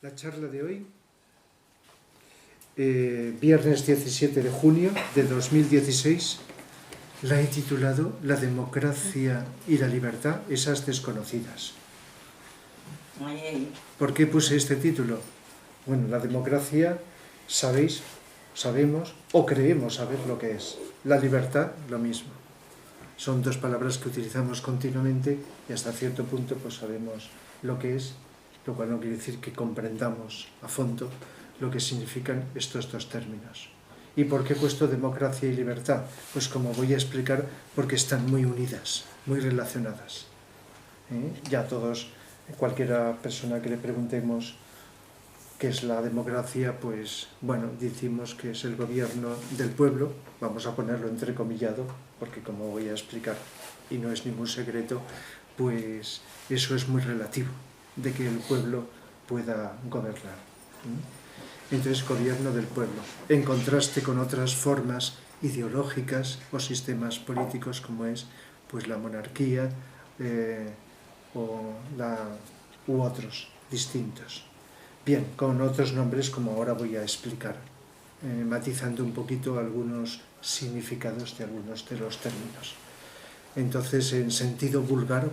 La charla de hoy, viernes 17 de junio de 2016, la he titulado La democracia y la libertad, esas desconocidas. ¿Por qué puse este título? Bueno, la democracia, sabemos o creemos saber lo que es. La libertad, lo mismo. Son dos palabras que utilizamos continuamente y hasta cierto punto pues sabemos lo que es, lo cual no quiere decir que comprendamos a fondo lo que significan estos dos términos. ¿Y por qué he puesto democracia y libertad? Pues como voy a explicar, porque están muy unidas, muy relacionadas. Ya todos, cualquiera persona que le preguntemos qué es la democracia, pues bueno, decimos que es el gobierno del pueblo, vamos a ponerlo entrecomillado, porque como voy a explicar, y no es ningún secreto, pues eso es muy relativo, de que el pueblo pueda gobernar. Entonces, gobierno del pueblo, en contraste con otras formas ideológicas o sistemas políticos como es pues la monarquía u otros distintos. Bien, con otros nombres como ahora voy a explicar, matizando un poquito algunos significados de algunos de los términos. Entonces, en sentido vulgar,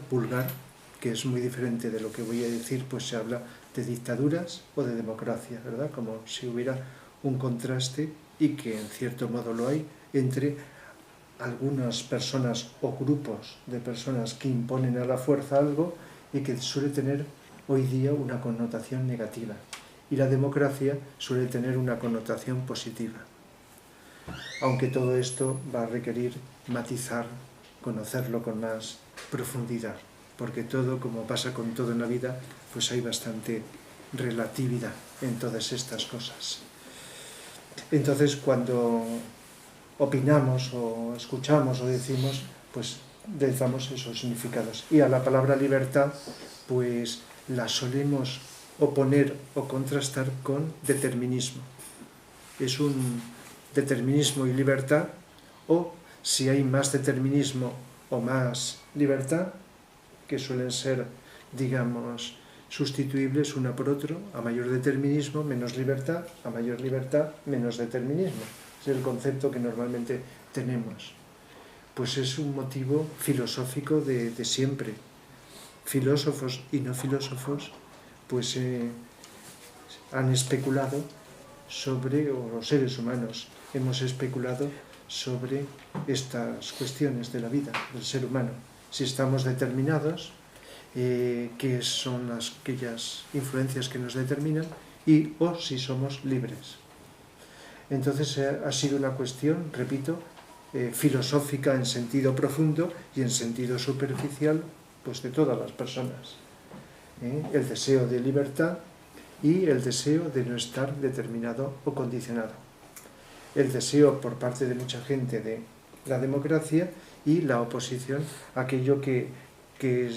que es muy diferente de lo que voy a decir, pues se habla de dictaduras o de democracia, ¿verdad? Como si hubiera un contraste, y que en cierto modo lo hay, entre algunas personas o grupos de personas que imponen a la fuerza algo y que suele tener hoy día una connotación negativa. Y la democracia suele tener una connotación positiva. Aunque todo esto va a requerir matizar, conocerlo con más profundidad, porque todo, como pasa con todo en la vida, pues hay bastante relatividad en todas estas cosas. Entonces, cuando opinamos o escuchamos o decimos, pues le damos esos significados. Y a la palabra libertad, pues la solemos oponer o contrastar con determinismo. Es un determinismo y libertad, o si hay más determinismo o más libertad, que suelen ser, digamos, sustituibles una por otro, a mayor determinismo, menos libertad, a mayor libertad, menos determinismo. Es el concepto que normalmente tenemos. Pues es un motivo filosófico de siempre. Filósofos y no filósofos pues han especulado sobre, o los seres humanos hemos especulado sobre estas cuestiones de la vida del ser humano. Si estamos determinados, qué son aquellas influencias que nos determinan, o si somos libres. Entonces ha sido una cuestión, repito, filosófica en sentido profundo y en sentido superficial, pues de todas las personas. El deseo de libertad y el deseo de no estar determinado o condicionado. El deseo por parte de mucha gente de la democracia y la oposición a aquello que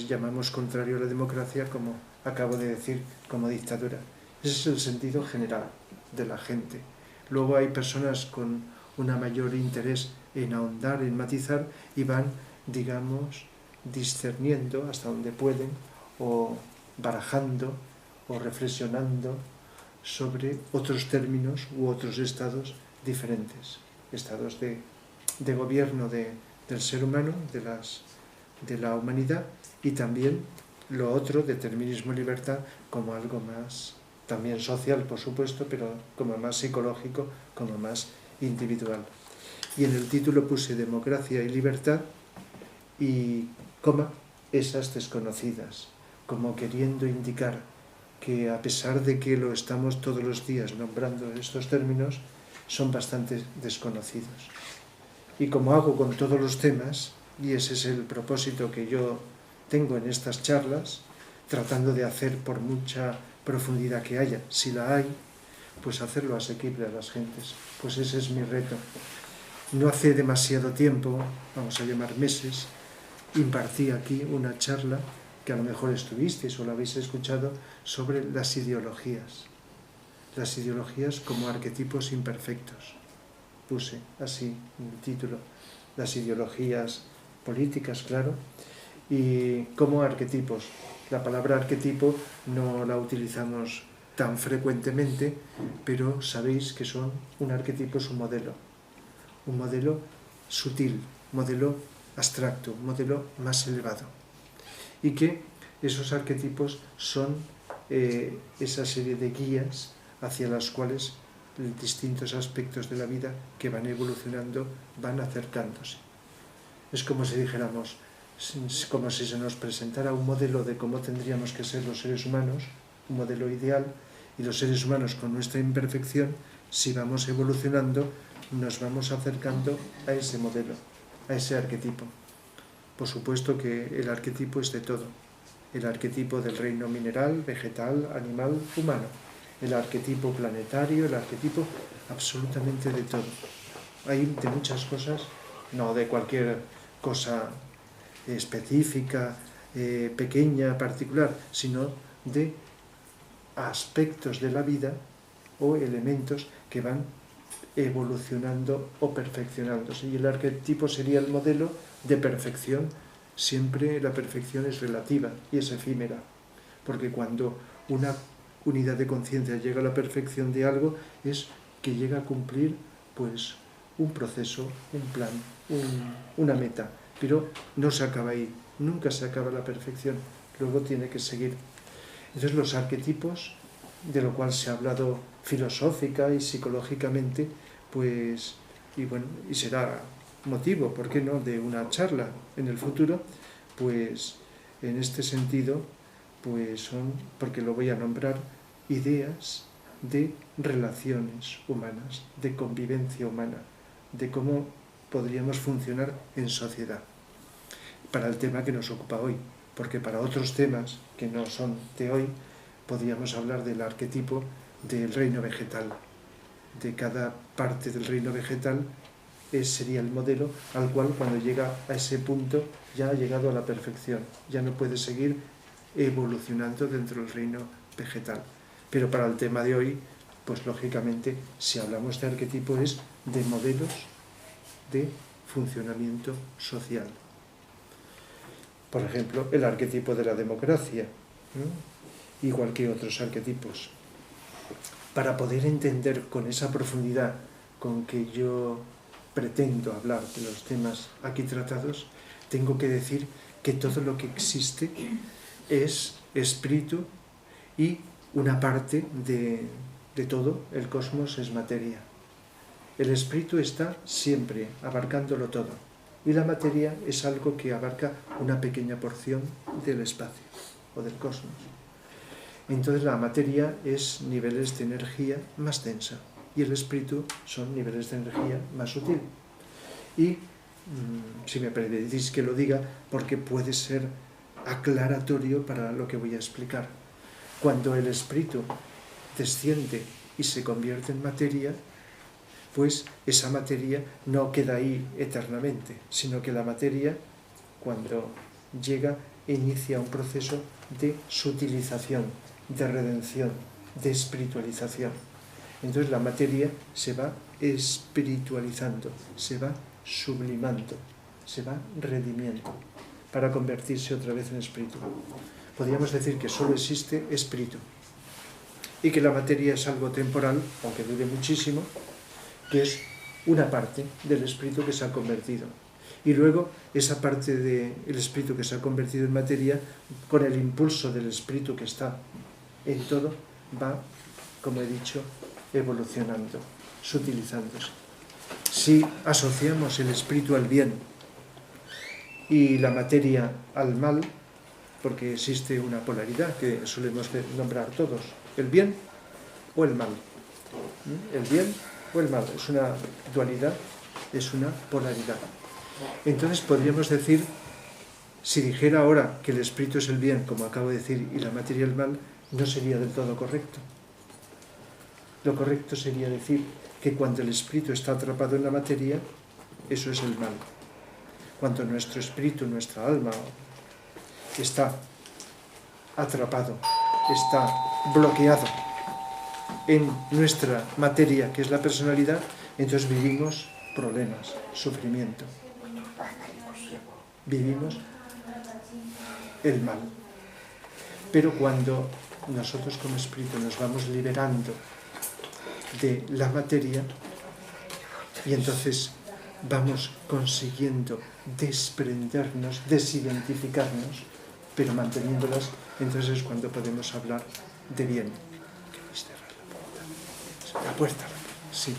llamamos contrario a la democracia, como acabo de decir, como dictadura. Ese es el sentido general de la gente. Luego hay personas con un mayor interés en ahondar, en matizar, y van, digamos, discerniendo hasta donde pueden, o barajando, o reflexionando sobre otros términos u otros estados diferentes. Estados de gobierno del ser humano, de la humanidad, y también lo otro, determinismo y libertad, como algo más también social, por supuesto, pero como más psicológico, como más individual. Y en el título puse democracia y libertad y coma, esas desconocidas, como queriendo indicar que a pesar de que lo estamos todos los días nombrando estos términos, son bastante desconocidos. Y como hago con todos los temas, y ese es el propósito que yo tengo en estas charlas, tratando de hacer, por mucha profundidad que haya, si la hay, pues hacerlo asequible a las gentes. Pues ese es mi reto. No hace demasiado tiempo, vamos a llamar meses, impartí aquí una charla, que a lo mejor estuvisteis o la habéis escuchado, sobre las ideologías. Las ideologías como arquetipos imperfectos. Puse así en el título, las ideologías políticas, claro, y como arquetipos. La palabra arquetipo no la utilizamos tan frecuentemente, pero sabéis que son un arquetipo, es un modelo sutil, modelo abstracto, un modelo más elevado, y que esos arquetipos son esa serie de guías hacia las cuales distintos aspectos de la vida que van evolucionando van acercándose. Es como si dijéramos, como si se nos presentara un modelo de cómo tendríamos que ser los seres humanos, un modelo ideal, y los seres humanos con nuestra imperfección, si vamos evolucionando, nos vamos acercando a ese modelo, a ese arquetipo. Por supuesto que el arquetipo es de todo. El arquetipo del reino mineral, vegetal, animal, humano. El arquetipo planetario, el arquetipo absolutamente de todo. Hay de muchas cosas, no de cualquier cosa específica, pequeña, particular, sino de aspectos de la vida o elementos que van evolucionando o perfeccionándose. Y el arquetipo sería el modelo de perfección. Siempre la perfección es relativa y es efímera, porque cuando una unidad de conciencia llega a la perfección de algo, es que llega a cumplir pues un proceso, un plan, una meta, pero no se acaba ahí, nunca se acaba la perfección, luego tiene que seguir. Entonces los arquetipos, de lo cual se ha hablado filosófica y psicológicamente, pues, y bueno, y será motivo, ¿por qué no?, de una charla en el futuro, pues en este sentido, pues son, porque lo voy a nombrar, ideas de relaciones humanas, de convivencia humana, de cómo podríamos funcionar en sociedad, para el tema que nos ocupa hoy, porque para otros temas que no son de hoy, podríamos hablar del arquetipo del reino vegetal. De cada parte del reino vegetal sería el modelo al cual, cuando llega a ese punto, ya ha llegado a la perfección, ya no puede seguir evolucionando dentro del reino vegetal. Pero para el tema de hoy, pues lógicamente, si hablamos de arquetipo, es de modelos de funcionamiento social. Por ejemplo, el arquetipo de la democracia, ¿no?, igual que otros arquetipos. Para poder entender con esa profundidad con que yo pretendo hablar de los temas aquí tratados, tengo que decir que todo lo que existe es espíritu y una parte de todo el cosmos es materia. El espíritu está siempre abarcándolo todo y la materia es algo que abarca una pequeña porción del espacio o del cosmos. Entonces la materia es niveles de energía más densa y el espíritu son niveles de energía más sutil. Y si me permitís que lo diga, porque puede ser aclaratorio para lo que voy a explicar. Cuando el espíritu desciende y se convierte en materia, pues esa materia no queda ahí eternamente, sino que la materia, cuando llega, inicia un proceso de sutilización, de redención, de espiritualización. Entonces la materia se va espiritualizando, se va sublimando, se va redimiendo, para convertirse otra vez en espíritu. Podríamos decir que solo existe espíritu y que la materia es algo temporal, aunque dure muchísimo, que es una parte del espíritu que se ha convertido. Y luego esa parte del espíritu que se ha convertido en materia, con el impulso del espíritu que está en todo, va, como he dicho, evolucionando, sutilizándose. Si asociamos el espíritu al bien y la materia al mal, porque existe una polaridad que solemos nombrar todos, el bien o el mal. El bien o el mal, es una dualidad, es una polaridad. Entonces podríamos decir, si dijera ahora que el espíritu es el bien, como acabo de decir, y la materia el mal, no sería del todo correcto. Lo correcto sería decir que cuando el espíritu está atrapado en la materia, eso es el mal. Cuando nuestro espíritu, nuestra alma, está atrapado, está bloqueado en nuestra materia, que es la personalidad, entonces vivimos problemas, sufrimiento. Vivimos el mal. Pero cuando nosotros como espíritu nos vamos liberando de la materia y entonces vamos consiguiendo desprendernos, desidentificarnos, pero manteniéndolas, entonces es cuando podemos hablar de bien. ¿Queréis cerrar la puerta? La puerta, sí.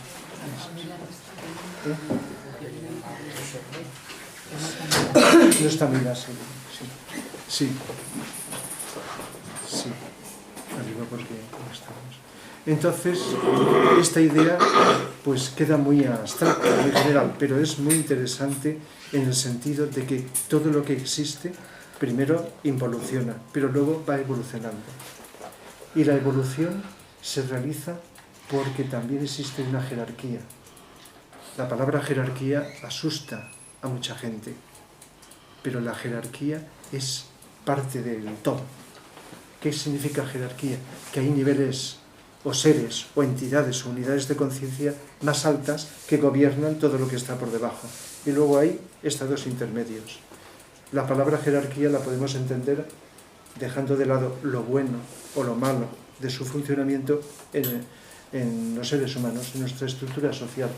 No está muy sí. Sí. Sí. Arriba porque no estamos. Entonces, esta idea pues queda muy abstracta, muy general, pero es muy interesante en el sentido de que todo lo que existe primero involuciona, pero luego va evolucionando. Y la evolución se realiza porque también existe una jerarquía. La palabra jerarquía asusta a mucha gente, pero la jerarquía es parte del todo. ¿Qué significa jerarquía? Que hay niveles o seres o entidades o unidades de conciencia más altas que gobiernan todo lo que está por debajo. Y luego hay estados intermedios. La palabra jerarquía la podemos entender dejando de lado lo bueno o lo malo de su funcionamiento en los seres humanos, en nuestra estructura social,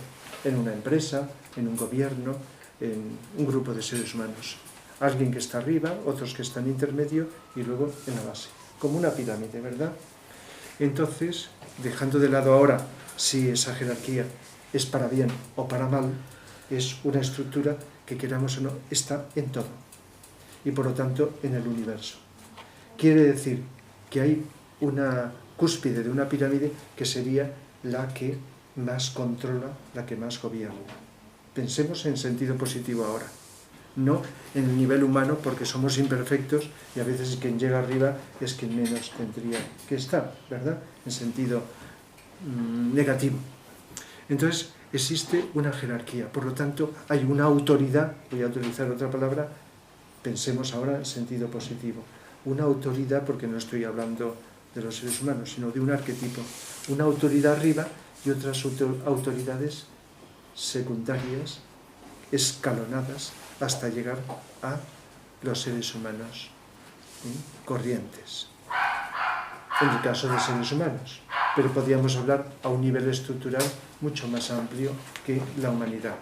en una empresa, en un gobierno, en un grupo de seres humanos. Alguien que está arriba, otros que están intermedio y luego en la base, como una pirámide, ¿verdad? Entonces, dejando de lado ahora si esa jerarquía es para bien o para mal, es una estructura que, queramos o no, está en todo y por lo tanto en el universo. Quiere decir que hay una cúspide de una pirámide que sería la que más controla, la que más gobierna. Pensemos en sentido positivo ahora, no en el nivel humano, porque somos imperfectos y a veces quien llega arriba es quien menos tendría que estar, ¿verdad? En sentido negativo. Entonces existe una jerarquía, por lo tanto hay una autoridad, voy a utilizar otra palabra, pensemos ahora en sentido positivo, una autoridad, porque no estoy hablando de los seres humanos, sino de un arquetipo, una autoridad arriba y otras autoridades secundarias, escalonadas, hasta llegar a los seres humanos corrientes, en el caso de seres humanos, pero podríamos hablar a un nivel estructural mucho más amplio que la humanidad.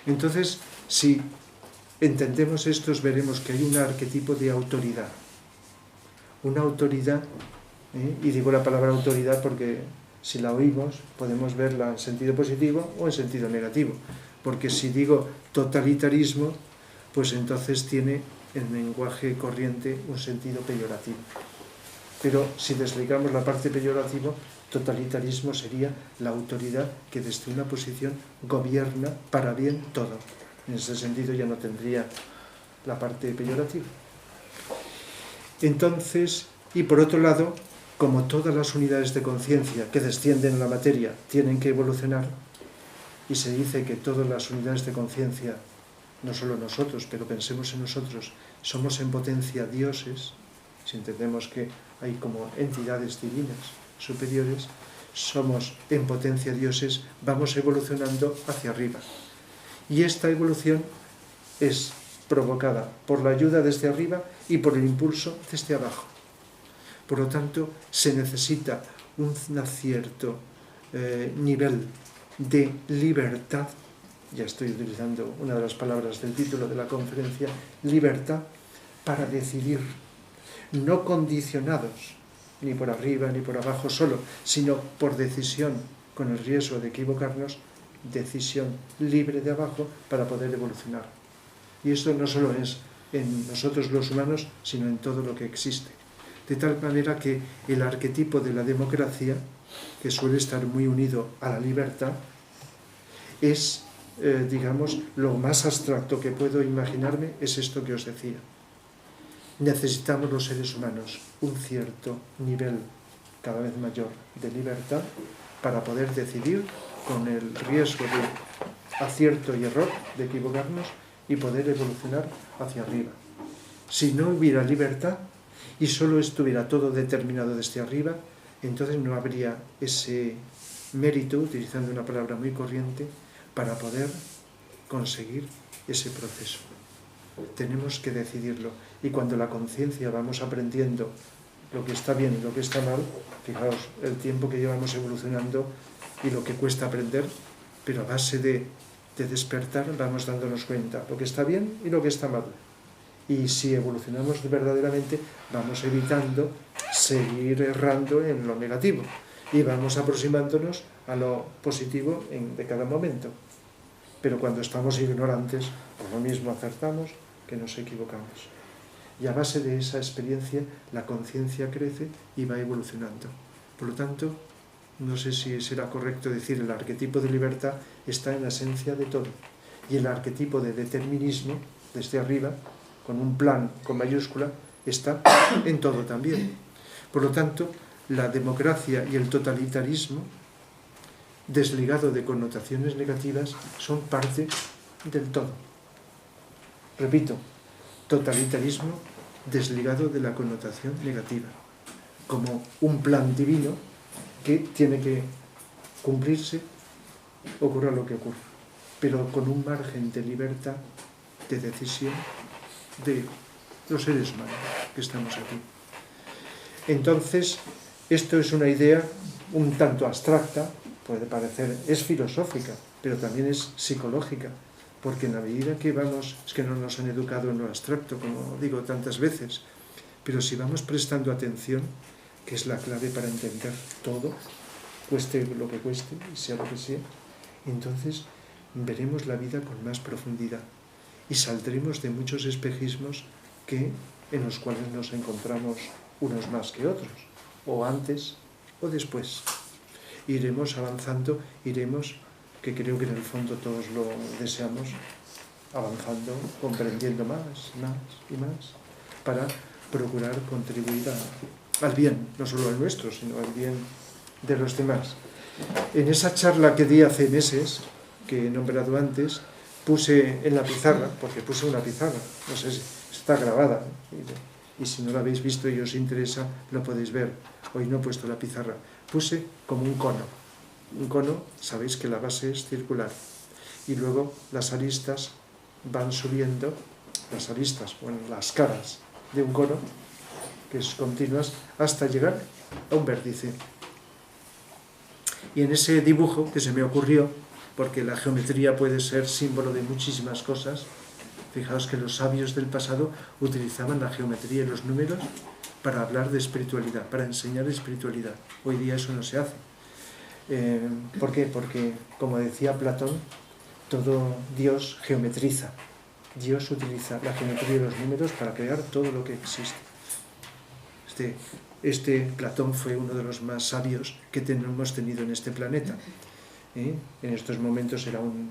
Entonces, si entendemos esto, veremos que hay un arquetipo de autoridad. Una autoridad, y digo la palabra autoridad porque si la oímos podemos verla en sentido positivo o en sentido negativo. Porque si digo totalitarismo, pues entonces tiene en lenguaje corriente un sentido peyorativo. Pero si desligamos la parte peyorativa, totalitarismo sería la autoridad que desde una posición gobierna para bien todo. En ese sentido ya no tendría la parte peyorativa. Entonces, y por otro lado, como todas las unidades de conciencia que descienden a la materia tienen que evolucionar, y se dice que todas las unidades de conciencia, no solo nosotros, pero pensemos en nosotros, somos en potencia dioses, si entendemos que hay como entidades divinas superiores, somos en potencia dioses, vamos evolucionando hacia arriba. Y esta evolución es provocada por la ayuda desde arriba y por el impulso desde abajo. Por lo tanto, se necesita un cierto nivel de libertad, ya estoy utilizando una de las palabras del título de la conferencia, libertad para decidir, no condicionados ni por arriba ni por abajo solo, sino por decisión, con el riesgo de equivocarnos, decisión libre de abajo para poder evolucionar. Y esto no solo es en nosotros los humanos, sino en todo lo que existe. De tal manera que el arquetipo de la democracia, que suele estar muy unido a la libertad, es, digamos, lo más abstracto que puedo imaginarme, es esto que os decía. Necesitamos los seres humanos un cierto nivel cada vez mayor de libertad para poder decidir con el riesgo de acierto y error, de equivocarnos, y poder evolucionar hacia arriba. Si no hubiera libertad y solo estuviera todo determinado desde arriba, entonces no habría ese mérito, utilizando una palabra muy corriente, para poder conseguir ese proceso. Tenemos que decidirlo. Y cuando la conciencia vamos aprendiendo lo que está bien y lo que está mal. Fijaos el tiempo que llevamos evolucionando y lo que cuesta aprender, pero a base de despertar vamos dándonos cuenta lo que está bien y lo que está mal. Y si evolucionamos verdaderamente, vamos evitando seguir errando en lo negativo y vamos aproximándonos a lo positivo de cada momento. Pero cuando estamos ignorantes, por lo mismo acertamos que nos equivocamos. Y a base de esa experiencia, la conciencia crece y va evolucionando. Por lo tanto, no sé si será correcto decir el arquetipo de libertad está en la esencia de todo. Y el arquetipo de determinismo, desde arriba, con un plan con mayúscula, está en todo también. Por lo tanto, la democracia y el totalitarismo, desligado de connotaciones negativas, son parte del todo. Repito, totalitarismo desligado de la connotación negativa, como un plan divino que tiene que cumplirse, ocurra lo que ocurra, pero con un margen de libertad, de decisión de los seres humanos que estamos aquí. Entonces, esto es una idea un tanto abstracta, puede parecer, es filosófica, pero también es psicológica, porque en la medida que vamos, es que no nos han educado en lo abstracto, como digo tantas veces, pero si vamos prestando atención, que es la clave para entender todo, cueste lo que cueste y sea lo que sea, entonces veremos la vida con más profundidad y saldremos de muchos espejismos en los cuales nos encontramos unos más que otros, o antes o después. Iremos avanzando, que creo que en el fondo todos lo deseamos, avanzando, comprendiendo más y más, para procurar contribuir al bien, no solo al nuestro, sino al bien de los demás. En esa charla que di hace meses, que he nombrado antes, puse en la pizarra, porque puse una pizarra, no sé si está grabada, y si no la habéis visto y os interesa, lo podéis ver. Hoy no he puesto la pizarra. Puse como un cono. Un cono, sabéis que la base es circular. Y luego las aristas van subiendo, las caras de un cono, que es continuas, hasta llegar a un vértice. Y en ese dibujo que se me ocurrió, porque la geometría puede ser símbolo de muchísimas cosas, fijaos que los sabios del pasado utilizaban la geometría y los números para hablar de espiritualidad, para enseñar espiritualidad. Hoy día eso no se hace. ¿Por qué? Porque, como decía Platón, todo Dios geometriza. Dios utiliza la geometría y los números para crear todo lo que existe. Este Platón fue uno de los más sabios que hemos tenido en este planeta. En estos momentos era un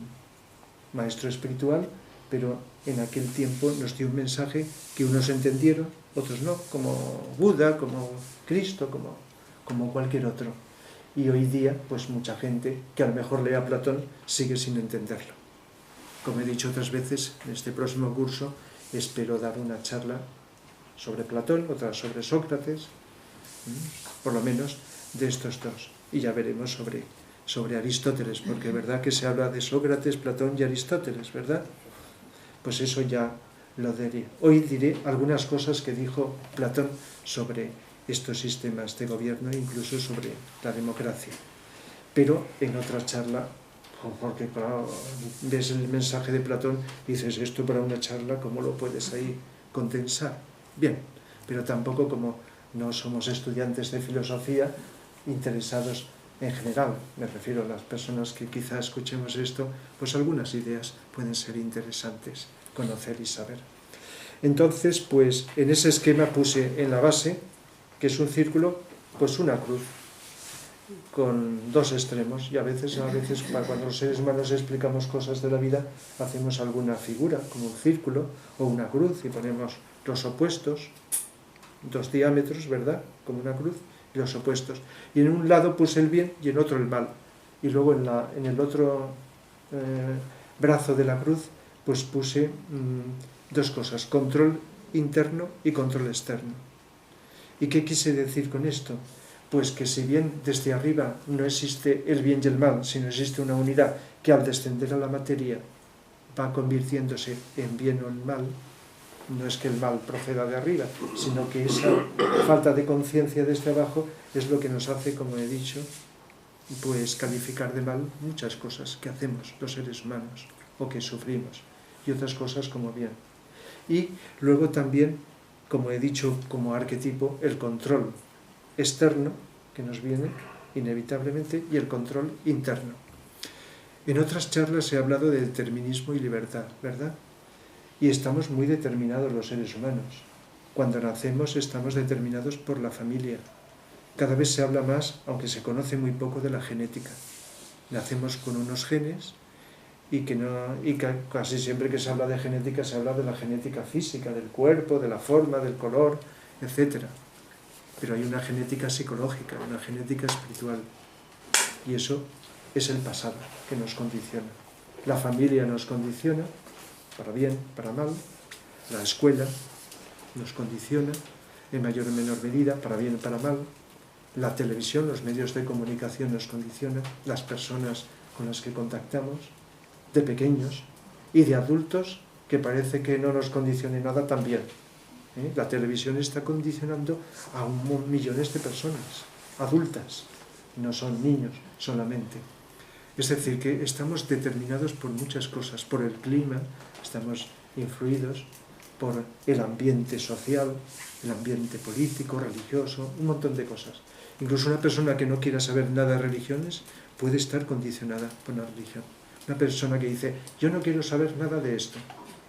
maestro espiritual, pero en aquel tiempo nos dio un mensaje que unos entendieron, otros no, como Buda, como Cristo, como cualquier otro. Y hoy día, pues mucha gente que a lo mejor lee a Platón sigue sin entenderlo. Como he dicho otras veces, en este próximo curso espero dar una charla sobre Platón, otra sobre Sócrates, por lo menos de estos dos. Y ya veremos sobre Aristóteles, porque es verdad que se habla de Sócrates, Platón y Aristóteles, ¿verdad? Pues eso ya lo diré. Hoy diré algunas cosas que dijo Platón sobre estos sistemas de gobierno, incluso sobre la democracia. Pero en otra charla, porque claro, ves el mensaje de Platón y dices, esto para una charla, ¿cómo lo puedes ahí condensar? Bien, pero tampoco, como no somos estudiantes de filosofía interesados en general, me refiero a las personas que quizá escuchemos esto, pues algunas ideas pueden ser interesantes conocer y saber. Entonces, pues en ese esquema puse en la base, que es un círculo, pues una cruz con dos extremos, y a veces cuando los seres humanos explicamos cosas de la vida, hacemos alguna figura, como un círculo o una cruz, y ponemos los opuestos, dos diámetros, ¿verdad?, como una cruz, y los opuestos. Y en un lado puse el bien y en otro el mal. Y luego en el otro brazo de la cruz, pues puse dos cosas, control interno y control externo. ¿Y qué quise decir con esto? Pues que si bien desde arriba no existe el bien y el mal, sino existe una unidad que al descender a la materia va convirtiéndose en bien o en mal, No es que el mal proceda de arriba, sino que esa falta de conciencia desde abajo es lo que nos hace, como he dicho, pues calificar de mal muchas cosas que hacemos los seres humanos o que sufrimos, y otras cosas como bien. Y luego también, como he dicho, como arquetipo, el control externo que nos viene inevitablemente y el control interno. En otras charlas he hablado de determinismo y libertad, ¿verdad? Y estamos muy determinados los seres humanos. Cuando nacemos estamos determinados por la familia. Cada vez se habla más, aunque se conoce muy poco, de la genética. Nacemos con unos genes y casi siempre que se habla de genética se habla de la genética física, del cuerpo, de la forma, del color, etc. Pero hay una genética psicológica, una genética espiritual. Y eso es el pasado que nos condiciona. La familia nos condiciona, para bien, para mal. La escuela nos condiciona, en mayor o menor medida, para bien o para mal. La televisión, los medios de comunicación nos condicionan, las personas con las que contactamos, de pequeños y de adultos, que parece que no nos condicione nada también. La televisión está condicionando a millones de personas, adultas, no son niños solamente. Es decir, que estamos determinados por muchas cosas, por el clima, estamos influidos por el ambiente social, el ambiente político, religioso, un montón de cosas. Incluso una persona que no quiera saber nada de religiones puede estar condicionada por una religión. Una persona que dice, yo no quiero saber nada de esto,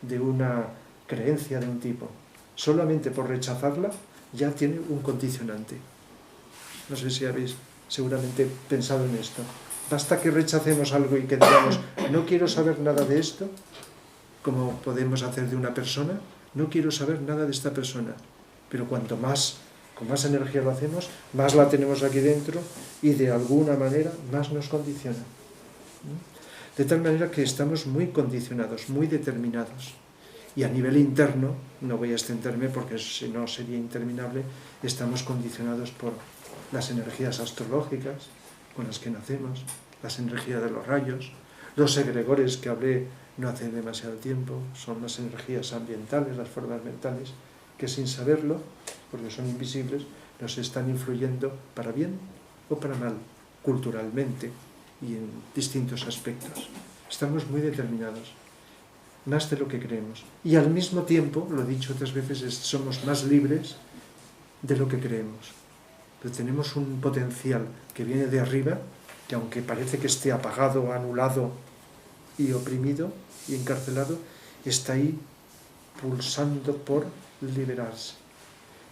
de una creencia de un tipo, solamente por rechazarla ya tiene un condicionante. No sé si habéis seguramente pensado en esto. Basta que rechacemos algo y que digamos, no quiero saber nada de esto, como podemos hacer de una persona, no quiero saber nada de esta persona. Pero cuanto más, con más energía lo hacemos, más la tenemos aquí dentro y de alguna manera más nos condiciona. De tal manera que estamos muy condicionados, muy determinados. Y a nivel interno, no voy a extenderme porque si no sería interminable, estamos condicionados por las energías astrológicas con las que nacemos, las energías de los rayos, los egregores que hablé no hace demasiado tiempo, son las energías ambientales, las formas mentales, que sin saberlo, porque son invisibles, nos están influyendo para bien o para mal, culturalmente y en distintos aspectos. Estamos muy determinados, más de lo que creemos. Y al mismo tiempo, lo he dicho otras veces, somos más libres de lo que creemos. Pero tenemos un potencial que viene de arriba, que aunque parece que esté apagado, anulado y oprimido y encarcelado, está ahí pulsando por liberarse.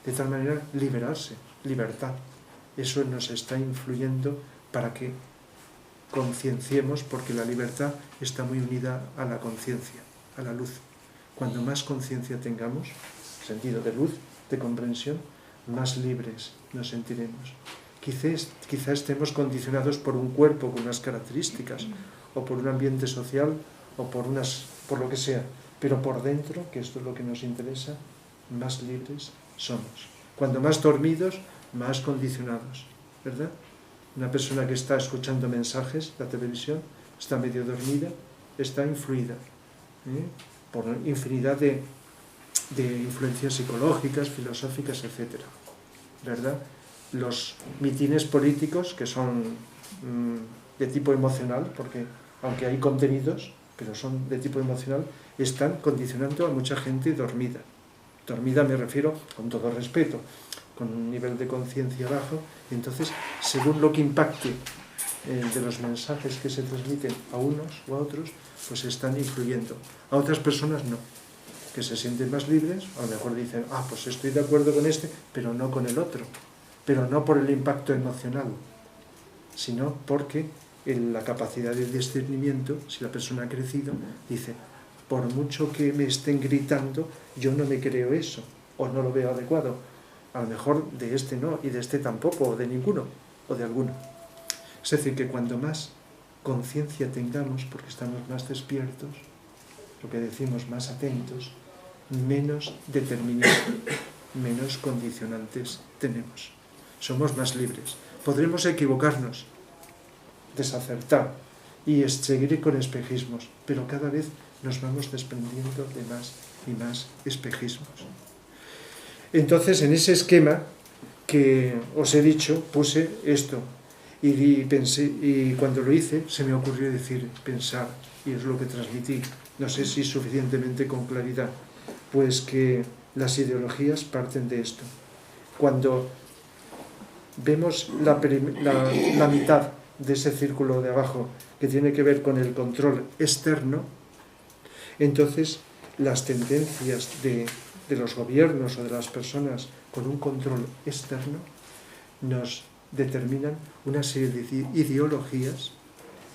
De tal manera, liberarse, libertad. Eso nos está influyendo para que concienciemos, porque la libertad está muy unida a la conciencia, a la luz. Cuando más conciencia tengamos, sentido de luz, de comprensión, más libres nos sentiremos. Quizá estemos condicionados por un cuerpo con unas características, o por un ambiente social, o por lo que sea, pero por dentro, que esto es lo que nos interesa, más libres somos. Cuando más dormidos, más condicionados, ¿verdad? Una persona que está escuchando mensajes, la televisión, está medio dormida, está influida por infinidad de influencias psicológicas, filosóficas, etc. ¿Verdad? Los mitines políticos, que son de tipo emocional, porque aunque hay contenidos, pero son de tipo emocional, están condicionando a mucha gente dormida. Dormida me refiero, con todo respeto, con un nivel de conciencia bajo, y entonces, según lo que impacte de los mensajes que se transmiten a unos o a otros, pues están influyendo. A otras personas no, que se sienten más libres, a lo mejor dicen, pues estoy de acuerdo con este, pero no con el otro, pero no por el impacto emocional, sino porque la capacidad de discernimiento, si la persona ha crecido, dice, por mucho que me estén gritando, yo no me creo eso, o no lo veo adecuado. A lo mejor de este no, y de este tampoco, o de ninguno, o de alguno. Es decir, que cuando más conciencia tengamos, porque estamos más despiertos, lo que decimos, más atentos, menos determinados, menos condicionantes tenemos. Somos más libres. Podremos equivocarnos, desacertar y seguir con espejismos, pero cada vez nos vamos desprendiendo de más y más espejismos. Entonces, en ese esquema que os he dicho, puse esto, y pensé, y cuando lo hice se me ocurrió decir pensar, y es lo que transmití, no sé si suficientemente con claridad, pues que las ideologías parten de esto. Cuando vemos la mitad de ese círculo de abajo que tiene que ver con el control externo, entonces las tendencias de los gobiernos o de las personas con un control externo nos determinan una serie de ideologías.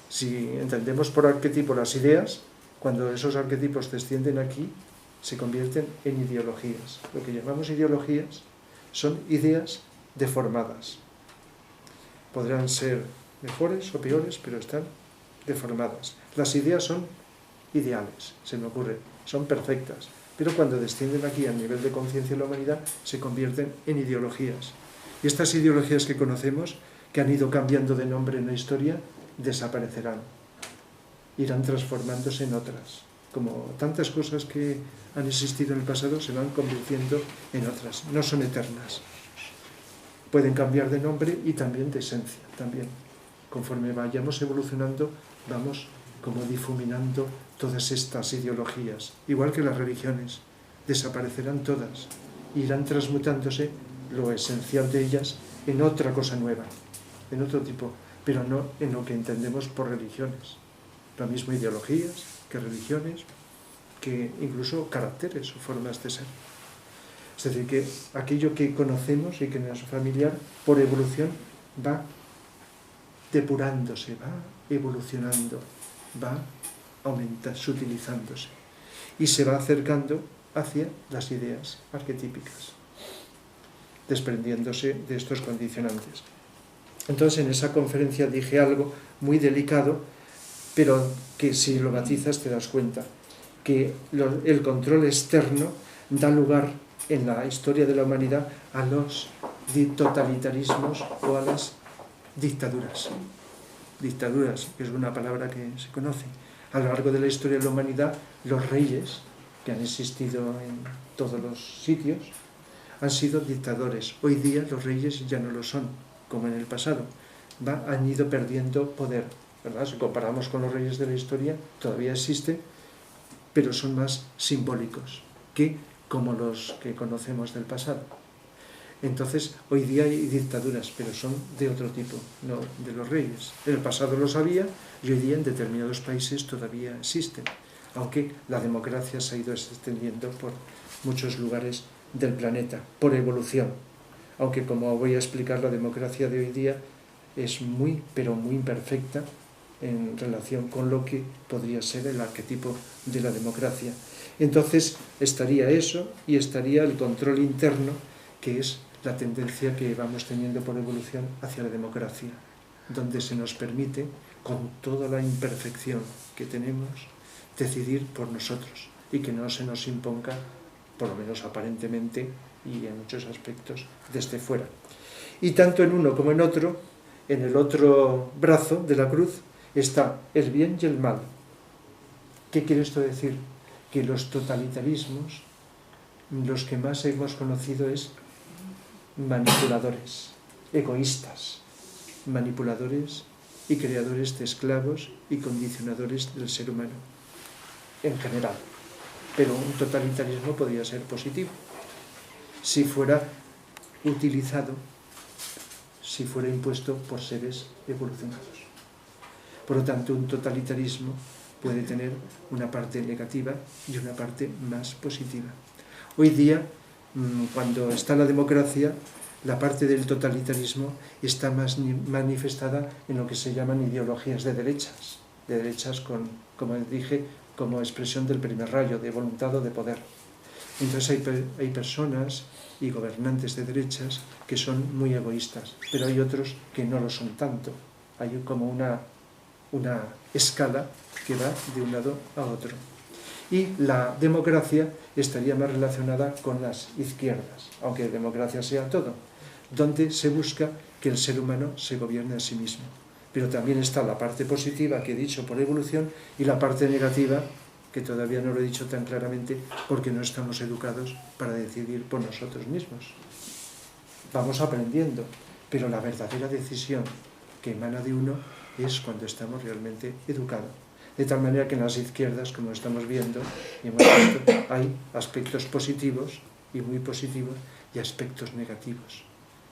Si entendemos por arquetipo las ideas, cuando esos arquetipos descienden aquí, se convierten en ideologías. Lo que llamamos ideologías son ideas deformadas. Podrán ser mejores o peores, pero están deformadas. Las ideas son ideales, se me ocurre, son perfectas, pero cuando descienden aquí al nivel de conciencia de la humanidad se convierten en ideologías. Y estas ideologías que conocemos, que han ido cambiando de nombre en la historia, desaparecerán, irán transformándose en otras. Como tantas cosas que han existido en el pasado se van convirtiendo en otras, no son eternas. Pueden cambiar de nombre y también de esencia, también. Conforme vayamos evolucionando, vamos como difuminando todas estas ideologías, igual que las religiones, desaparecerán todas, irán transmutándose lo esencial de ellas en otra cosa nueva, en otro tipo, pero no en lo que entendemos por religiones. Lo mismo ideologías que religiones, que incluso caracteres o formas de ser. Es decir, que aquello que conocemos y que nos es familiar, por evolución, va depurándose, va evolucionando, va sutilizándose y se va acercando hacia las ideas arquetípicas, desprendiéndose de estos condicionantes. Entonces, en esa conferencia dije algo muy delicado, pero que si lo matizas te das cuenta, que el control externo da lugar en la historia de la humanidad a los totalitarismos o a las dictaduras. Dictaduras, que es una palabra que se conoce. A lo largo de la historia de la humanidad, los reyes, que han existido en todos los sitios, han sido dictadores. Hoy día los reyes ya no lo son, como en el pasado. Han ido perdiendo poder, ¿verdad? Si comparamos con los reyes de la historia, todavía existen, pero son más simbólicos que como los que conocemos del pasado. Entonces, hoy día hay dictaduras, pero son de otro tipo, no de los reyes. En el pasado los había y hoy día en determinados países todavía existen, aunque la democracia se ha ido extendiendo por muchos lugares del planeta, por evolución. Aunque, como voy a explicar, la democracia de hoy día es muy, pero muy imperfecta en relación con lo que podría ser el arquetipo de la democracia. Entonces, estaría eso y estaría el control interno, que es la tendencia que vamos teniendo por evolución hacia la democracia, donde se nos permite, con toda la imperfección que tenemos, decidir por nosotros y que no se nos imponga, por lo menos aparentemente y en muchos aspectos, desde fuera. Y tanto en uno como en el otro brazo de la cruz, está el bien y el mal. ¿Qué quiere esto decir? Que los totalitarismos, los que más hemos conocido es manipuladores, egoístas, manipuladores y creadores de esclavos y condicionadores del ser humano, en general. Pero un totalitarismo podría ser positivo, si fuera utilizado, si fuera impuesto por seres evolucionados. Por lo tanto, un totalitarismo puede tener una parte negativa y una parte más positiva. Hoy día, cuando está la democracia, la parte del totalitarismo está más manifestada en lo que se llaman ideologías de derechas con, como dije, como expresión del primer rayo, de voluntad o de poder. Entonces hay personas y gobernantes de derechas que son muy egoístas, pero hay otros que no lo son tanto. Hay como una escala que va de un lado a otro. Y la democracia estaría más relacionada con las izquierdas, aunque democracia sea todo, donde se busca que el ser humano se gobierne a sí mismo. Pero también está la parte positiva que he dicho por evolución y la parte negativa que todavía no lo he dicho tan claramente porque no estamos educados para decidir por nosotros mismos. Vamos aprendiendo, pero la verdadera decisión que emana de uno es cuando estamos realmente educados. De tal manera que en las izquierdas, como estamos viendo, y hemos visto, hay aspectos positivos y muy positivos y aspectos negativos.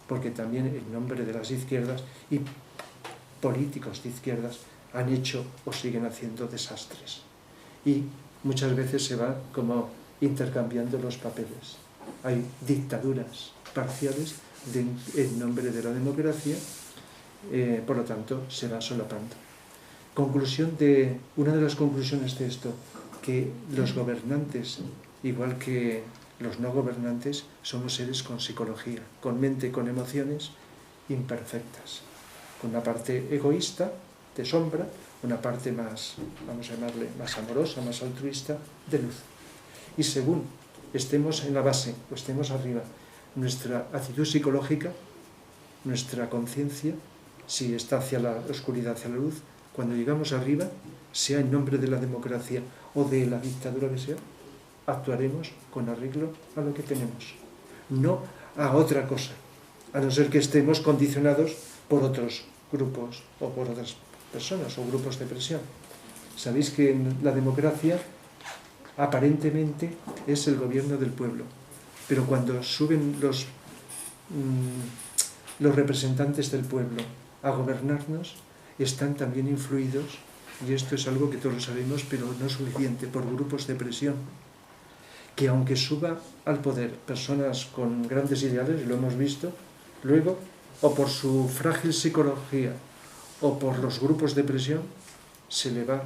Porque también en nombre de las izquierdas y políticos de izquierdas han hecho o siguen haciendo desastres. Y muchas veces se van como intercambiando los papeles. Hay dictaduras parciales en nombre de la democracia, por lo tanto se va solapando. Una de las conclusiones de esto, que los gobernantes, igual que los no gobernantes, somos seres con psicología, con mente, con emociones imperfectas, con una parte egoísta, de sombra, una parte más, vamos a llamarle, más amorosa, más altruista, de luz. Y según estemos en la base o estemos arriba, nuestra actitud psicológica, nuestra conciencia, si está hacia la oscuridad, hacia la luz, cuando llegamos arriba, sea en nombre de la democracia o de la dictadura que sea, actuaremos con arreglo a lo que tenemos, no a otra cosa, a no ser que estemos condicionados por otros grupos o por otras personas o grupos de presión. Sabéis que en la democracia aparentemente es el gobierno del pueblo, pero cuando suben los representantes del pueblo a gobernarnos, están también influidos, y esto es algo que todos sabemos, pero no suficiente, por grupos de presión, que aunque suba al poder personas con grandes ideales, y lo hemos visto, luego, o por su frágil psicología, o por los grupos de presión, se le va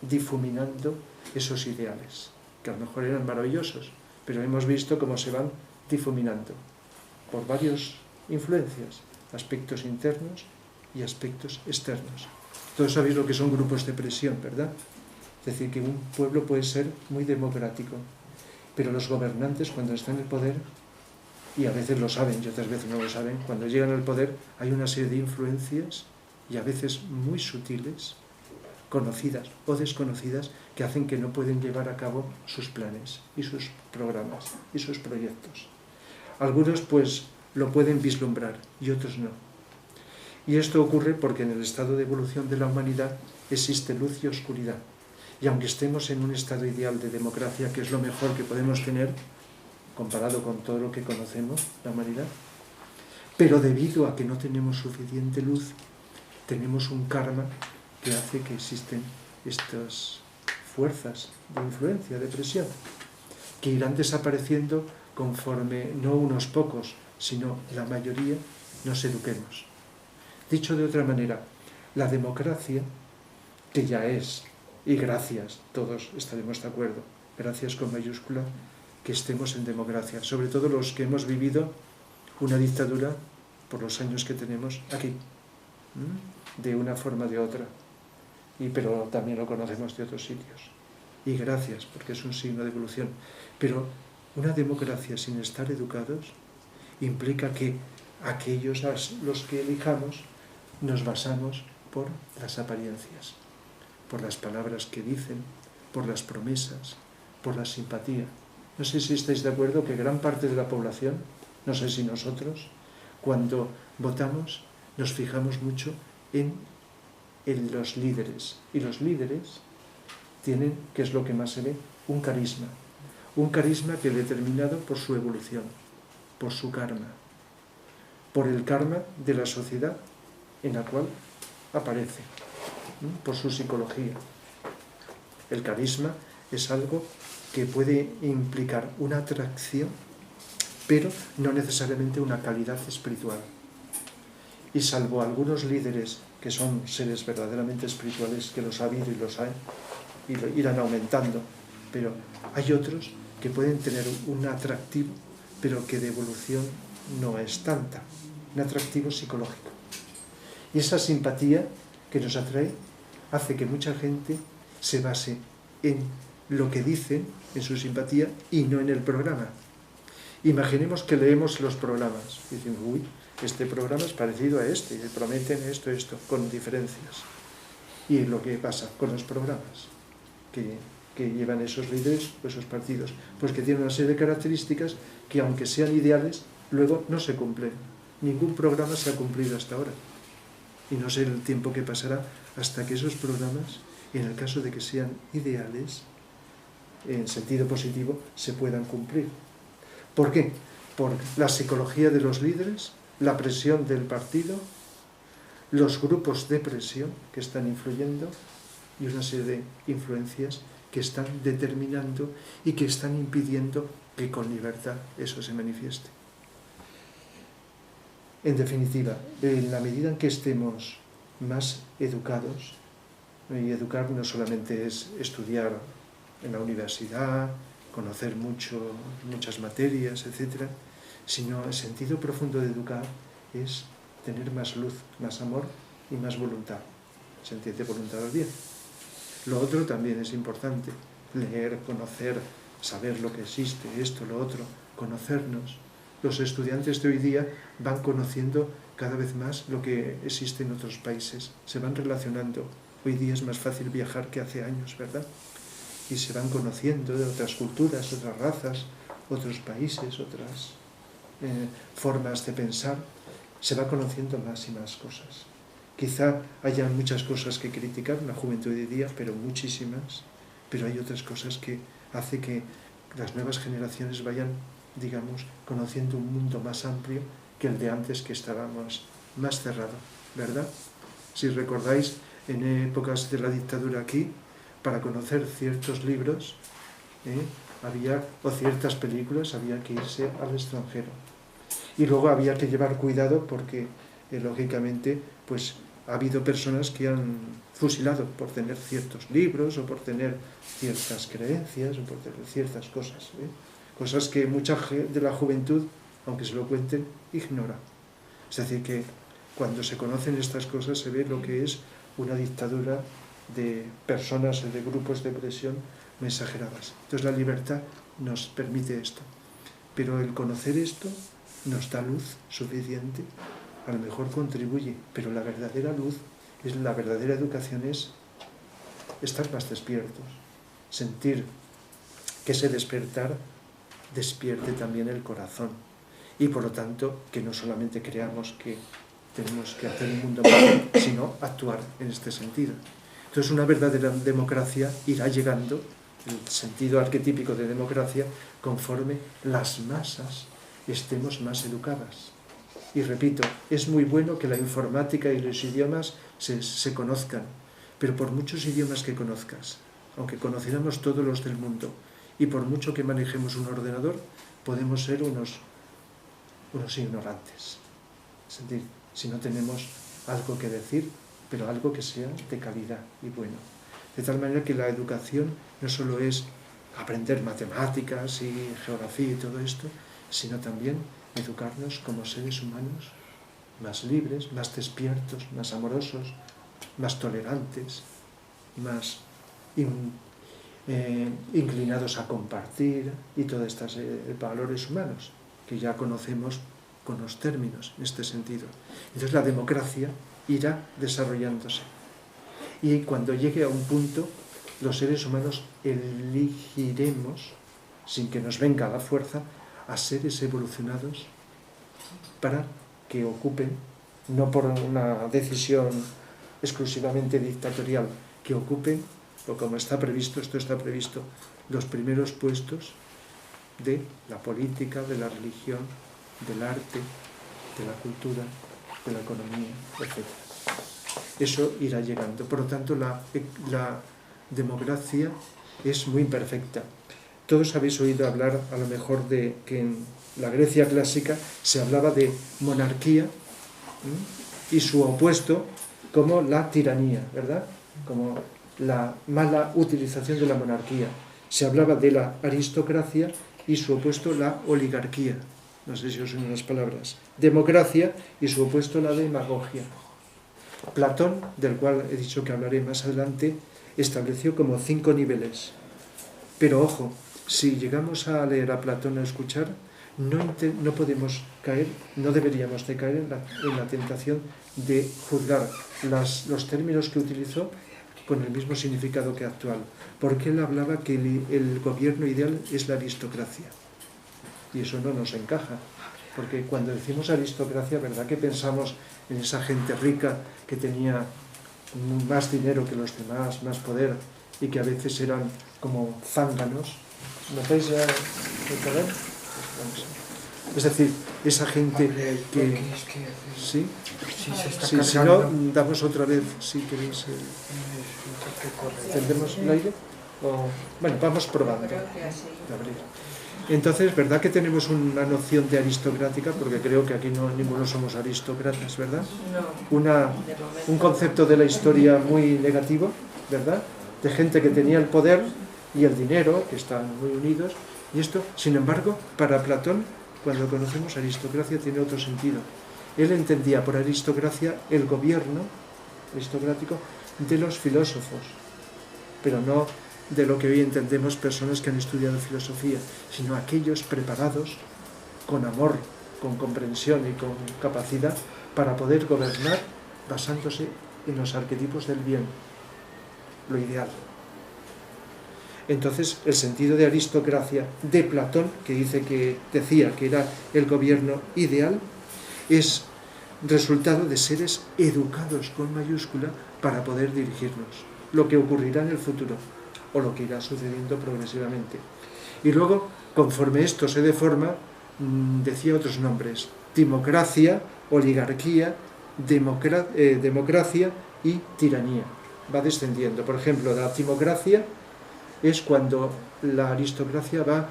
difuminando esos ideales, que a lo mejor eran maravillosos, pero hemos visto cómo se van difuminando por varias influencias, aspectos internos y aspectos externos. Todos sabéis lo que son grupos de presión, ¿verdad? Es decir, que un pueblo puede ser muy democrático, pero los gobernantes, cuando están en el poder, y a veces lo saben y otras veces no lo saben, cuando llegan al poder hay una serie de influencias, y a veces muy sutiles, conocidas o desconocidas, que hacen que no pueden llevar a cabo sus planes y sus programas y sus proyectos. Algunos pues lo pueden vislumbrar y otros no. Y esto ocurre porque en el estado de evolución de la humanidad existe luz y oscuridad. Y aunque estemos en un estado ideal de democracia, que es lo mejor que podemos tener, comparado con todo lo que conocemos, la humanidad, pero debido a que no tenemos suficiente luz, tenemos un karma que hace que existen estas fuerzas de influencia, de presión, que irán desapareciendo conforme no unos pocos, sino la mayoría, nos eduquemos. Dicho de otra manera, la democracia, que ya es, y gracias, todos estaremos de acuerdo, gracias con mayúscula, que estemos en democracia, sobre todo los que hemos vivido una dictadura por los años que tenemos aquí, de una forma o de otra, pero también lo conocemos de otros sitios. Y gracias, porque es un signo de evolución. Pero una democracia sin estar educados implica que aquellos a los que elijamos nos basamos por las apariencias, por las palabras que dicen, por las promesas, por la simpatía. No sé si estáis de acuerdo que gran parte de la población, no sé si nosotros, cuando votamos nos fijamos mucho en los líderes. Y los líderes tienen, que es lo que más se ve, un carisma. Un carisma que es determinado por su evolución, por su karma, por el karma de la sociedad en la cual aparece, por su psicología. El carisma es algo que puede implicar una atracción, pero no necesariamente una calidad espiritual. Y salvo algunos líderes que son seres verdaderamente espirituales, que los ha habido y los hay, y irán aumentando, pero hay otros que pueden tener un atractivo, pero que de evolución no es tanta, un atractivo psicológico. Y esa simpatía que nos atrae hace que mucha gente se base en lo que dicen, en su simpatía, y no en el programa. Imaginemos que leemos los programas y decimos, uy, este programa es parecido a este, y prometen esto, con diferencias. Y lo que pasa con los programas, que que llevan esos líderes o esos partidos, pues que tienen una serie de características que, aunque sean ideales, luego no se cumplen. Ningún programa se ha cumplido hasta ahora. Y no sé el tiempo que pasará hasta que esos programas, en el caso de que sean ideales, en sentido positivo, se puedan cumplir. ¿Por qué? Por la psicología de los líderes, la presión del partido, los grupos de presión que están influyendo y una serie de influencias que están determinando y que están impidiendo que con libertad eso se manifieste. En definitiva, en la medida en que estemos más educados, y educar no solamente es estudiar en la universidad, conocer muchas materias, etc., sino el sentido profundo de educar es tener más luz, más amor y más voluntad. Se entiende voluntad al bien. Lo otro también es importante, leer, conocer, saber lo que existe, esto, lo otro, conocernos. Los estudiantes de hoy día van conociendo cada vez más lo que existe en otros países, se van relacionando. Hoy día es más fácil viajar que hace años, ¿verdad? Y se van conociendo de otras culturas, otras razas, otros países, otras formas de pensar. Se va conociendo más y más cosas. Quizá haya muchas cosas que criticar en la juventud de hoy día, pero muchísimas. Pero hay otras cosas que hace que las nuevas generaciones vayan, digamos, conociendo un mundo más amplio que el de antes, que estábamos más cerrado, ¿verdad? Si recordáis, en épocas de la dictadura aquí, para conocer ciertos libros o ciertas películas había que irse al extranjero. Y luego había que llevar cuidado porque, lógicamente, pues ha habido personas que han fusilado por tener ciertos libros o por tener ciertas creencias o por tener ciertas cosas. Cosas que mucha de la juventud, aunque se lo cuenten, ignora. Es decir, que cuando se conocen estas cosas se ve lo que es una dictadura de personas, de grupos de presión muy exageradas. Entonces la libertad nos permite esto. Pero el conocer esto nos da luz suficiente, a lo mejor contribuye, pero la verdadera luz, la verdadera educación es estar más despiertos, sentir que ese despertar despierte también el corazón y por lo tanto que no solamente creamos que tenemos que hacer un mundo mejor, sino actuar en este sentido. Entonces una verdadera democracia irá llegando, el sentido arquetípico de democracia, conforme las masas estemos más educadas. Y repito, es muy bueno que la informática y los idiomas se conozcan, pero por muchos idiomas que conozcas, aunque conociéramos todos los del mundo, y por mucho que manejemos un ordenador, podemos ser unos ignorantes. Es decir, si no tenemos algo que decir, pero algo que sea de calidad y bueno. De tal manera que la educación no solo es aprender matemáticas y geografía y todo esto, sino también educarnos como seres humanos más libres, más despiertos, más amorosos, más tolerantes, más inclinados a compartir y todos estos valores humanos que ya conocemos con los términos en este sentido. Entonces la democracia irá desarrollándose y cuando llegue a un punto los seres humanos elegiremos, sin que nos venga a la fuerza, a seres evolucionados para que ocupen, no por una decisión exclusivamente dictatorial, que ocupen, o como está previsto, esto está previsto, los primeros puestos de la política, de la religión, del arte, de la cultura, de la economía, etc. Eso irá llegando. Por lo tanto, la democracia es muy imperfecta. Todos habéis oído hablar, a lo mejor, de que en la Grecia clásica se hablaba de monarquía y su opuesto como la tiranía, ¿verdad? Como la mala utilización de la monarquía. Se hablaba de la aristocracia y su opuesto la oligarquía. No sé si os suenan las palabras. Democracia y su opuesto la demagogia. Platón, del cual he dicho que hablaré más adelante, estableció como 5 niveles. Pero ojo, si llegamos a leer a Platón o a escuchar, no podemos caer, no deberíamos de caer en la tentación de juzgar los términos que utilizó con el mismo significado que actual, porque él hablaba que el gobierno ideal es la aristocracia. Y eso no nos encaja, porque cuando decimos aristocracia, ¿verdad que pensamos en esa gente rica que tenía más dinero que los demás, más poder, y que a veces eran como zánganos? ¿Notáis ya el poder? Es decir, esa gente que... ¿Sí? Sí, si no, damos otra vez, si queréis. ¿Entendemos el aire? Bueno, vamos probando. Entonces, ¿verdad que tenemos una noción de aristocrática? Porque creo que aquí ninguno somos aristócratas, ¿verdad? Un concepto de la historia muy negativo, ¿verdad? De gente que tenía el poder y el dinero, que están muy unidos. Y esto, sin embargo, para Platón, cuando conocemos aristocracia, tiene otro sentido. Él entendía por aristocracia el gobierno aristocrático de los filósofos, pero no de lo que hoy entendemos personas que han estudiado filosofía, sino aquellos preparados con amor, con comprensión y con capacidad para poder gobernar basándose en los arquetipos del bien, lo ideal. Entonces, el sentido de aristocracia de Platón, que decía que era el gobierno ideal, es resultado de seres educados con mayúscula para poder dirigirnos, lo que ocurrirá en el futuro o lo que irá sucediendo progresivamente. Y luego, conforme esto se deforma, decía otros nombres: timocracia, oligarquía, democracia y tiranía. Va descendiendo. Por ejemplo, la timocracia es cuando la aristocracia va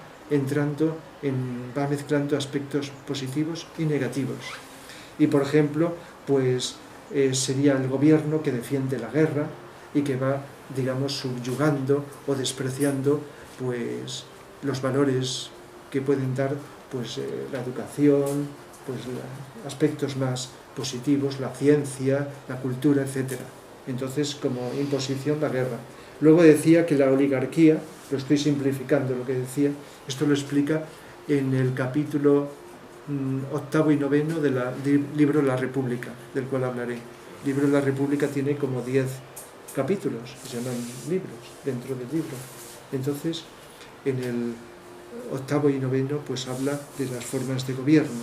mezclando aspectos positivos y negativos. Y por ejemplo, pues sería el gobierno que defiende la guerra y que va, digamos, subyugando o despreciando pues los valores que pueden dar pues la educación, pues aspectos más positivos, la ciencia, la cultura, etc. Entonces, como imposición, la guerra. Luego decía que la oligarquía, lo estoy simplificando lo que decía, esto lo explica en el capítulo 8 y 9 del libro La República, del cual hablaré. El libro La República tiene como 10 capítulos, que se llaman libros, dentro del libro. Entonces, en el 8 y 9 pues habla de las formas de gobierno,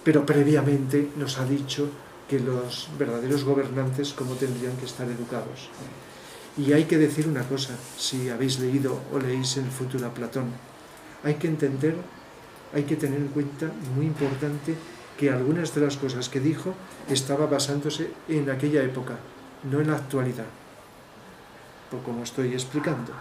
pero previamente nos ha dicho que los verdaderos gobernantes cómo tendrían que estar educados. Y hay que decir una cosa, si habéis leído o leéis en el futuro a Platón, hay que entender, hay que tener en cuenta, muy importante, que algunas de las cosas que dijo estaba basándose en aquella época, no en la actualidad, por como estoy explicando.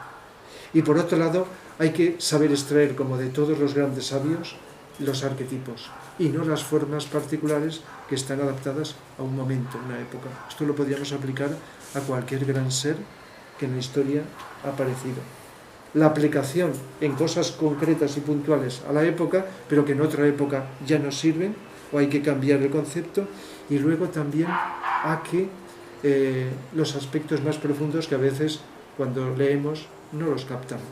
Y por otro lado, hay que saber extraer, como de todos los grandes sabios, los arquetipos, y no las formas particulares que están adaptadas a un momento, una época. Esto lo podríamos aplicar a cualquier gran ser que en la historia ha aparecido. La aplicación en cosas concretas y puntuales a la época, pero que en otra época ya no sirven, o hay que cambiar el concepto, y luego también a que los aspectos más profundos que a veces cuando leemos no los captamos.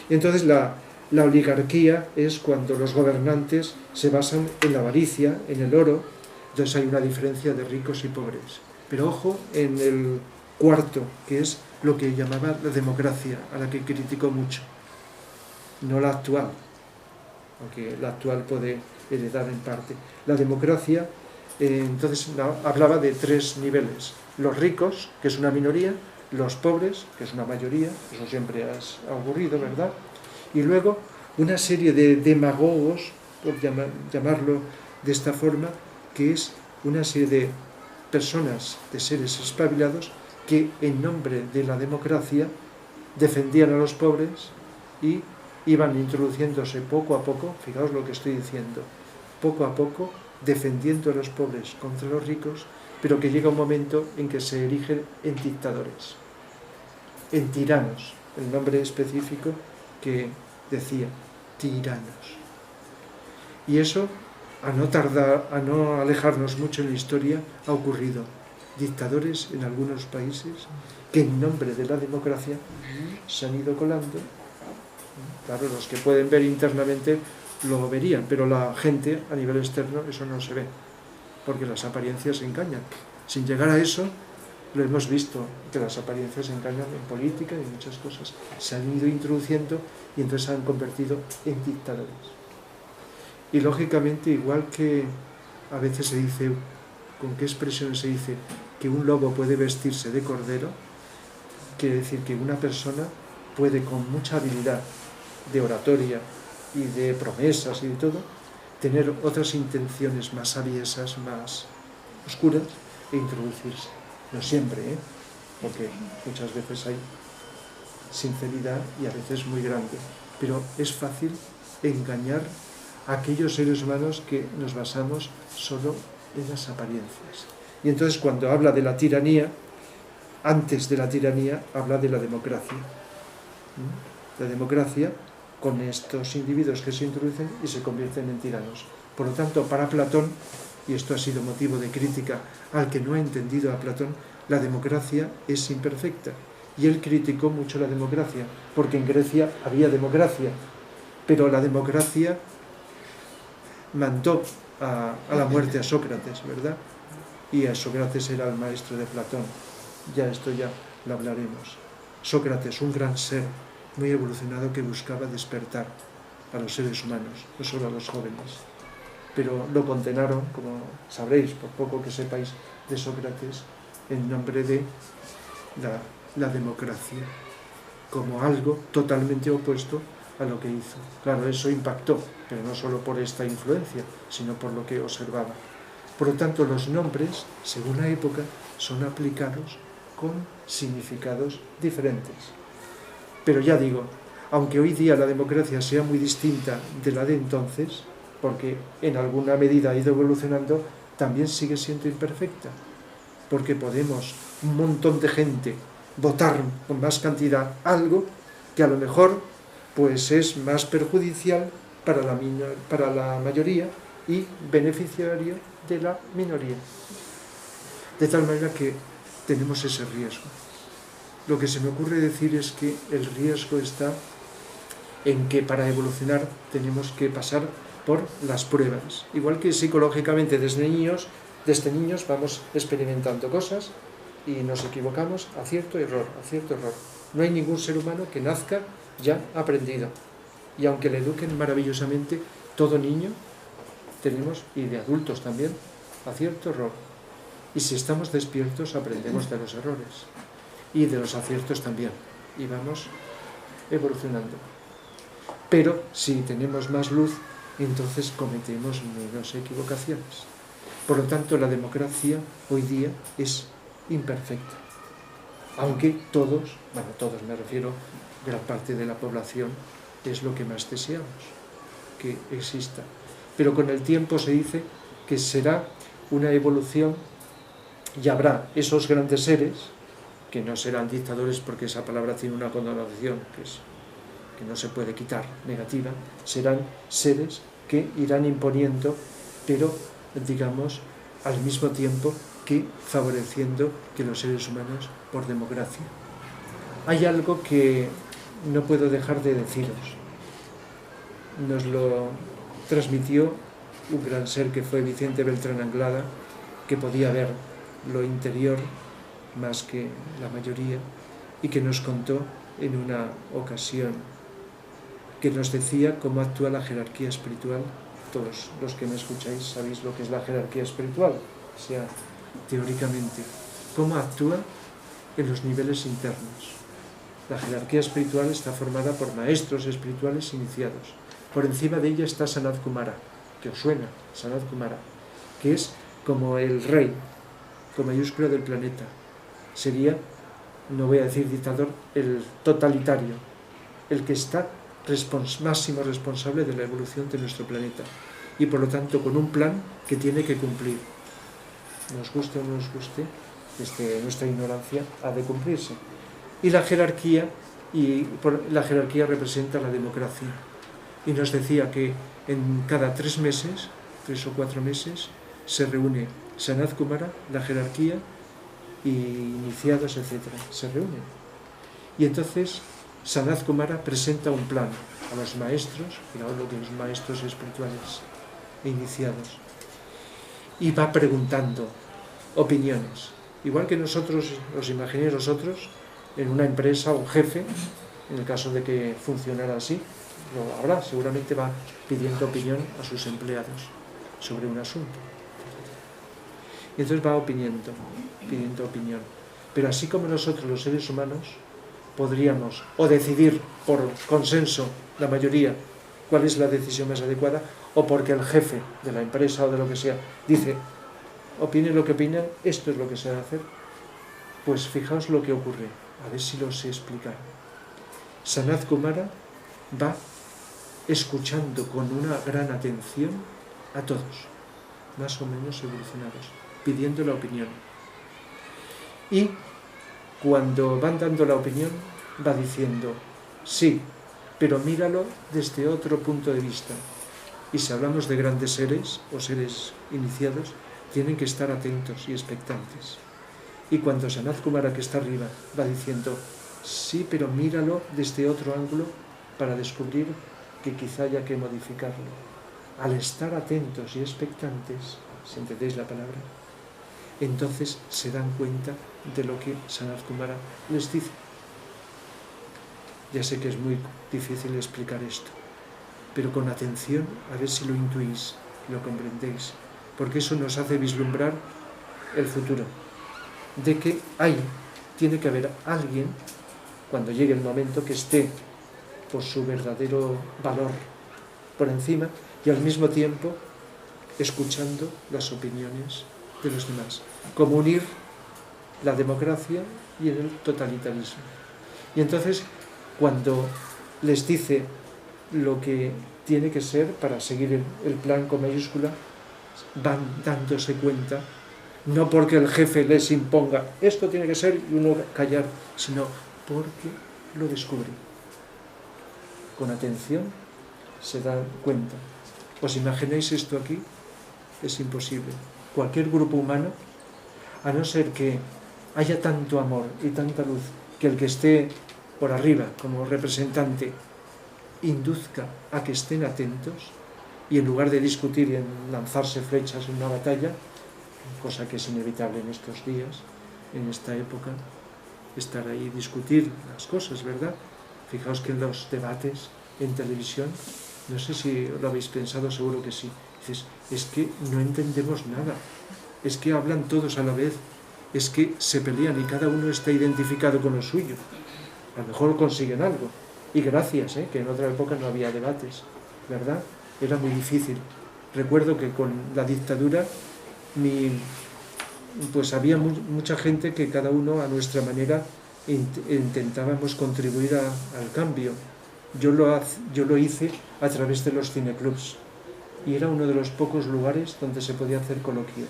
Entonces la oligarquía es cuando los gobernantes se basan en la avaricia, en el oro. Entonces hay una diferencia de ricos y pobres. Pero ojo en el cuarto, que es lo que llamaba la democracia, a la que criticó mucho, no la actual, aunque la actual puede heredar en parte. La democracia, entonces hablaba de 3 niveles: los ricos, que es una minoría; los pobres, que es una mayoría, eso siempre ha ocurrido, ¿verdad? Y luego una serie de demagogos, por llamarlo de esta forma, que es una serie de personas, de seres espabilados, que en nombre de la democracia defendían a los pobres y iban introduciéndose poco a poco, fijaos lo que estoy diciendo, poco a poco defendiendo a los pobres contra los ricos, pero que llega un momento en que se erigen en dictadores, en tiranos, el nombre específico que decía, tiranos. Y eso, a no alejarnos mucho en la historia, ha ocurrido. Dictadores en algunos países que en nombre de la democracia se han ido colando. Claro, los que pueden ver internamente lo verían, pero la gente a nivel externo eso no se ve, porque las apariencias engañan. Sin llegar a eso, Lo hemos visto, que las apariencias engañan en política y en muchas cosas. Se han ido introduciendo y entonces se han convertido en dictadores. Y lógicamente, igual que a veces se dice, con qué expresiones se dice que un lobo puede vestirse de cordero, quiere decir que una persona puede, con mucha habilidad de oratoria y de promesas y de todo, tener otras intenciones más aviesas, más oscuras, e introducirse. No siempre, porque muchas veces hay sinceridad y a veces muy grande, pero es fácil engañar a aquellos seres humanos que nos basamos solo en las apariencias. Y entonces, cuando habla de la tiranía, antes de la tiranía habla de la democracia. La democracia con estos individuos que se introducen y se convierten en tiranos. Por lo tanto, para Platón, y esto ha sido motivo de crítica al que no ha entendido a Platón, la democracia es imperfecta. Y él criticó mucho la democracia, porque en Grecia había democracia, pero la democracia mandó a la muerte a Sócrates, ¿verdad? Y a Sócrates era el maestro de Platón. Esto ya lo hablaremos. Sócrates, un gran ser, muy evolucionado, que buscaba despertar a los seres humanos, no solo a los jóvenes. Pero lo condenaron, como sabréis, por poco que sepáis de Sócrates, en nombre de la democracia, como algo totalmente opuesto a lo que hizo. Claro, eso impactó, pero no solo por esta influencia, sino por lo que observaba. Por lo tanto, los nombres, según la época, son aplicados con significados diferentes. Pero ya digo, aunque hoy día la democracia sea muy distinta de la de entonces, porque en alguna medida ha ido evolucionando, también sigue siendo imperfecta, porque podemos, un montón de gente, votar con más cantidad algo que a lo mejor pues es más perjudicial para la mayoría y beneficiario de la minoría. De tal manera que tenemos ese riesgo. Lo que se me ocurre decir es que el riesgo está en que para evolucionar tenemos que pasar por las pruebas. Igual que psicológicamente desde niños vamos experimentando cosas y nos equivocamos, acierto, error, acierto, error. No hay ningún ser humano que nazca ya aprendido. Y aunque le eduquen maravillosamente, todo niño tenemos, y de adultos también, acierto, error. Y si estamos despiertos aprendemos de los errores y de los aciertos también, y vamos evolucionando. Pero si tenemos más luz, entonces cometemos menos equivocaciones. Por lo tanto, la democracia hoy día es imperfecta, aunque todos me refiero, gran parte de la población, es lo que más deseamos, que exista. Pero con el tiempo se dice que será una evolución y habrá esos grandes seres, que no serán dictadores porque esa palabra tiene una connotación que no se puede quitar, negativa, serán seres que irán imponiendo, pero digamos al mismo tiempo que favoreciendo que los seres humanos por democracia. Hay algo que no puedo dejar de deciros. Nos lo transmitió un gran ser que fue Vicente Beltrán Anglada, que podía ver lo interior más que la mayoría, y que nos contó en una ocasión, que nos decía cómo actúa la jerarquía espiritual. Todos los que me escucháis sabéis lo que es la jerarquía espiritual, o sea, teóricamente, cómo actúa en los niveles internos. La jerarquía espiritual está formada por maestros espirituales iniciados. Por encima de ella está Sanat Kumara, que os suena, Sanat Kumara, que es como el rey, con mayúscula, del planeta. Sería, no voy a decir dictador, el totalitario, el que está máximo responsable de la evolución de nuestro planeta, y por lo tanto con un plan que tiene que cumplir. Nos guste o no nos guste, desde nuestra ignorancia ha de cumplirse. Y la jerarquía representa la democracia. Y nos decía que en cada 3 meses, 3 o 4 meses, se reúne Sanat Kumara, la jerarquía, y iniciados, etc. Se reúnen. Y entonces Sanat Kumara presenta un plan a los maestros, y hablo de los maestros espirituales e iniciados, y va preguntando opiniones. Igual que nosotros, os imaginéis vosotros, en una empresa, un jefe, en el caso de que funcionara así, lo habrá, seguramente va pidiendo opinión a sus empleados sobre un asunto. Y entonces va pidiendo opinión. Pero así como nosotros, los seres humanos, podríamos o decidir por consenso, la mayoría, cuál es la decisión más adecuada, o porque el jefe de la empresa o de lo que sea dice, opinen lo que opinan, esto es lo que se va a hacer. Pues fijaos lo que ocurre, a ver si lo sé explicar. Sanat Kumara va escuchando con una gran atención a todos, más o menos evolucionados, pidiendo la opinión. Y cuando van dando la opinión, va diciendo, sí, pero míralo desde otro punto de vista. Y si hablamos de grandes seres o seres iniciados, tienen que estar atentos y expectantes. Y cuando Sanat Kumara, que está arriba, va diciendo, sí, pero míralo desde otro ángulo para descubrir que quizá haya que modificarlo. Al estar atentos y expectantes, si entendéis la palabra, entonces se dan cuenta de lo que Sanat Kumara les dice. Ya sé que es muy difícil explicar esto, pero con atención a ver si lo intuís, lo comprendéis, porque eso nos hace vislumbrar el futuro, de que tiene que haber alguien, cuando llegue el momento, que esté por su verdadero valor por encima y al mismo tiempo escuchando las opiniones de los demás, como unir la democracia y el totalitarismo. Y entonces, cuando les dice lo que tiene que ser para seguir el plan con mayúscula, van dándose cuenta, no porque el jefe les imponga esto tiene que ser y uno callar, sino porque lo descubre. Con atención se dan cuenta. ¿Os imagináis esto aquí? Es imposible. Cualquier grupo humano, a no ser que haya tanto amor y tanta luz, que el que esté por arriba como representante induzca a que estén atentos y en lugar de discutir y en lanzarse flechas en una batalla, cosa que es inevitable en estos días, en esta época, estar ahí y discutir las cosas, ¿verdad? Fijaos que en los debates en televisión, no sé si lo habéis pensado, seguro que sí, dices, es que no entendemos nada, es que hablan todos a la vez, es que se pelean y cada uno está identificado con lo suyo. A lo mejor consiguen algo. Y gracias, que en otra época no había debates, ¿verdad? Era muy difícil. Recuerdo que con la dictadura pues había mucha gente que cada uno a nuestra manera intentábamos contribuir al cambio. Yo lo hice a través de los cineclubs y era uno de los pocos lugares donde se podía hacer coloquio.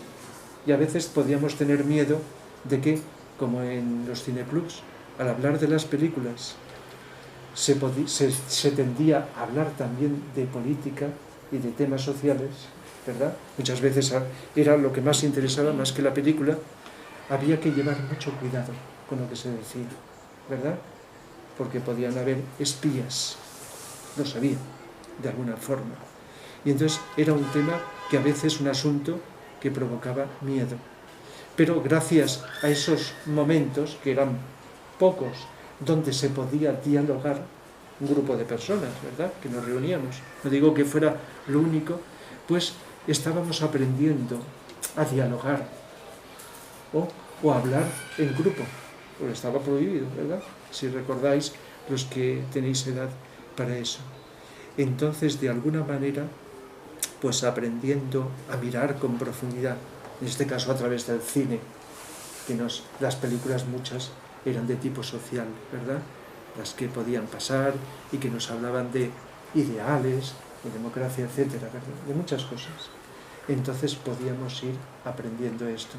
Y a veces podíamos tener miedo de que, como en los cineclubs, al hablar de las películas, se tendía a hablar también de política y de temas sociales, ¿verdad? Muchas veces era lo que más interesaba, más que la película. Había que llevar mucho cuidado con lo que se decía, ¿verdad? Porque podían haber espías, lo sabía, de alguna forma. Y entonces era un tema que a veces un asunto que provocaba miedo. Pero gracias a esos momentos, que eran pocos, donde se podía dialogar, un grupo de personas, ¿verdad?, que nos reuníamos, no digo que fuera lo único, pues estábamos aprendiendo a dialogar o a hablar en grupo, porque estaba prohibido, ¿verdad?, si recordáis los que tenéis edad para eso. Entonces, de alguna manera, pues aprendiendo a mirar con profundidad, en este caso a través del cine, que las películas muchas eran de tipo social, ¿verdad?, las que podían pasar y que nos hablaban de ideales, de democracia, etcétera, ¿verdad?, de muchas cosas. Entonces podíamos ir aprendiendo esto.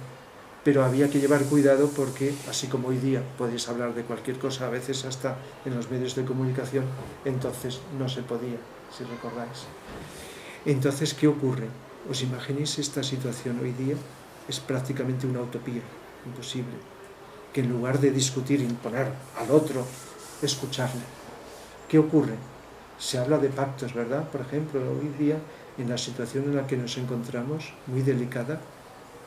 Pero había que llevar cuidado porque, así como hoy día podéis hablar de cualquier cosa, a veces hasta en los medios de comunicación, entonces no se podía, si recordáis. Entonces, ¿qué ocurre? ¿Os imagináis esta situación hoy día? Es prácticamente una utopía, imposible. Que en lugar de discutir e imponer al otro, escucharle. ¿Qué ocurre? Se habla de pactos, ¿verdad? Por ejemplo, hoy día, en la situación en la que nos encontramos, muy delicada,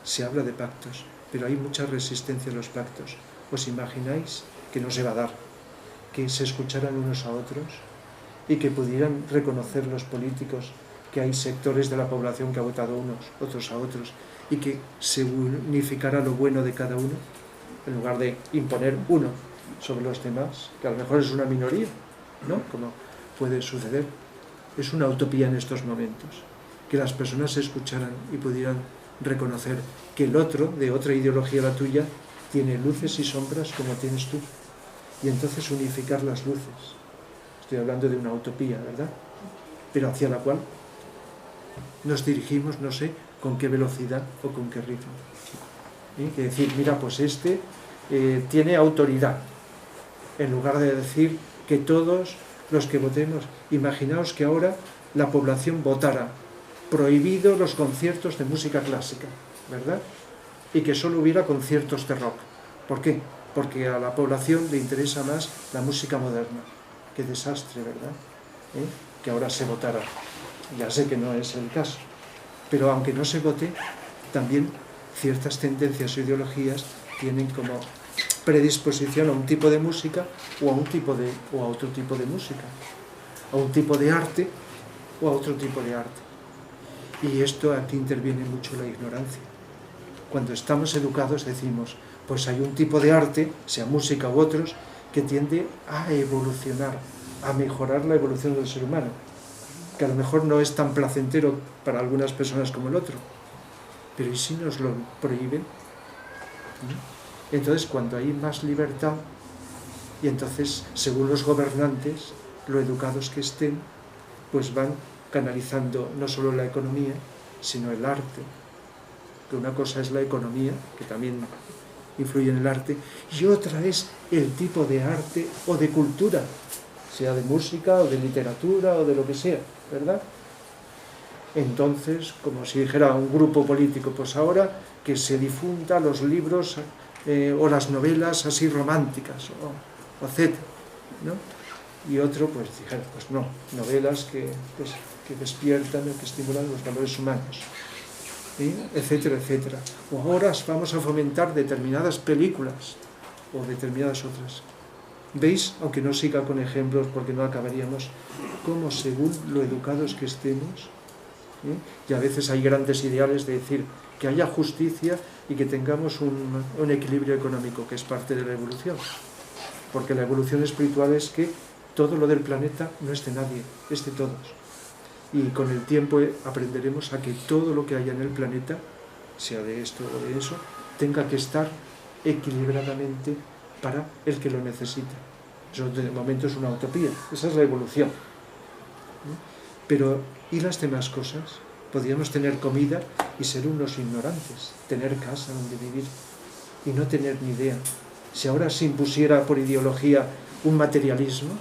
se habla de pactos. pero hay mucha resistencia en los pactos. ¿Os imagináis que no se va a dar? Que se escucharan unos a otros y que pudieran reconocer los políticos que hay sectores de la población que ha votado unos, otros a otros, y que se unificara lo bueno de cada uno, en lugar de imponer uno sobre los demás, que a lo mejor es una minoría, ¿no? Como puede suceder. Es una utopía en estos momentos, que las personas se escucharan y pudieran reconocer que el otro, de otra ideología la tuya, tiene luces y sombras como tienes tú, y entonces unificar las luces. Estoy hablando de una utopía, ¿verdad? Pero hacia la cual nos dirigimos, no sé con qué velocidad o con qué ritmo. ¿Sí? Que decir, mira, pues este tiene autoridad, en lugar de decir que todos los que votemos, imaginaos que ahora la población votara prohibido los conciertos de música clásica, ¿verdad? Y que solo hubiera conciertos de rock. ¿Por qué? Porque a la población le interesa más la música moderna. Qué desastre, ¿verdad? Que ahora se votara. Ya sé que no es el caso, pero aunque no se vote, también ciertas tendencias o ideologías tienen como predisposición a un tipo de música o a otro tipo de música, a un tipo de arte o a otro tipo de arte. Y esto aquí interviene mucho la ignorancia. Cuando estamos educados decimos, pues hay un tipo de arte, sea música u otros, que tiende a evolucionar, a mejorar la evolución del ser humano, que a lo mejor no es tan placentero para algunas personas como el otro, pero ¿y si nos lo prohíben? Entonces, cuando hay más libertad, y entonces, según los gobernantes, lo educados que estén, pues van canalizando no solo la economía, sino el arte. Que una cosa es la economía, que también influye en el arte, y otra es el tipo de arte o de cultura, sea de música o de literatura o de lo que sea, ¿verdad? Entonces, como si dijera un grupo político, pues ahora que se difunda los libros o las novelas así románticas, o etcétera, ¿no? Y otro, pues dijera, pues no, novelas que despiertan, que estimulan los valores humanos, ¿sí? Etcétera, etcétera. O ahora vamos a fomentar determinadas películas o determinadas otras. ¿Veis? Aunque no siga con ejemplos porque no acabaríamos, cómo según lo educados que estemos, y a veces hay grandes ideales de decir que haya justicia y que tengamos un equilibrio económico, que es parte de la evolución. Porque la evolución espiritual es que todo lo del planeta no es de nadie, es de todos. Y con el tiempo aprenderemos a que todo lo que haya en el planeta, sea de esto o de eso, tenga que estar equilibradamente para el que lo necesita. Eso de momento es una utopía, esa es la evolución. Pero, ¿y las demás cosas? Podríamos tener comida y ser unos ignorantes, tener casa donde vivir y no tener ni idea. Si ahora se impusiera por ideología un materialismo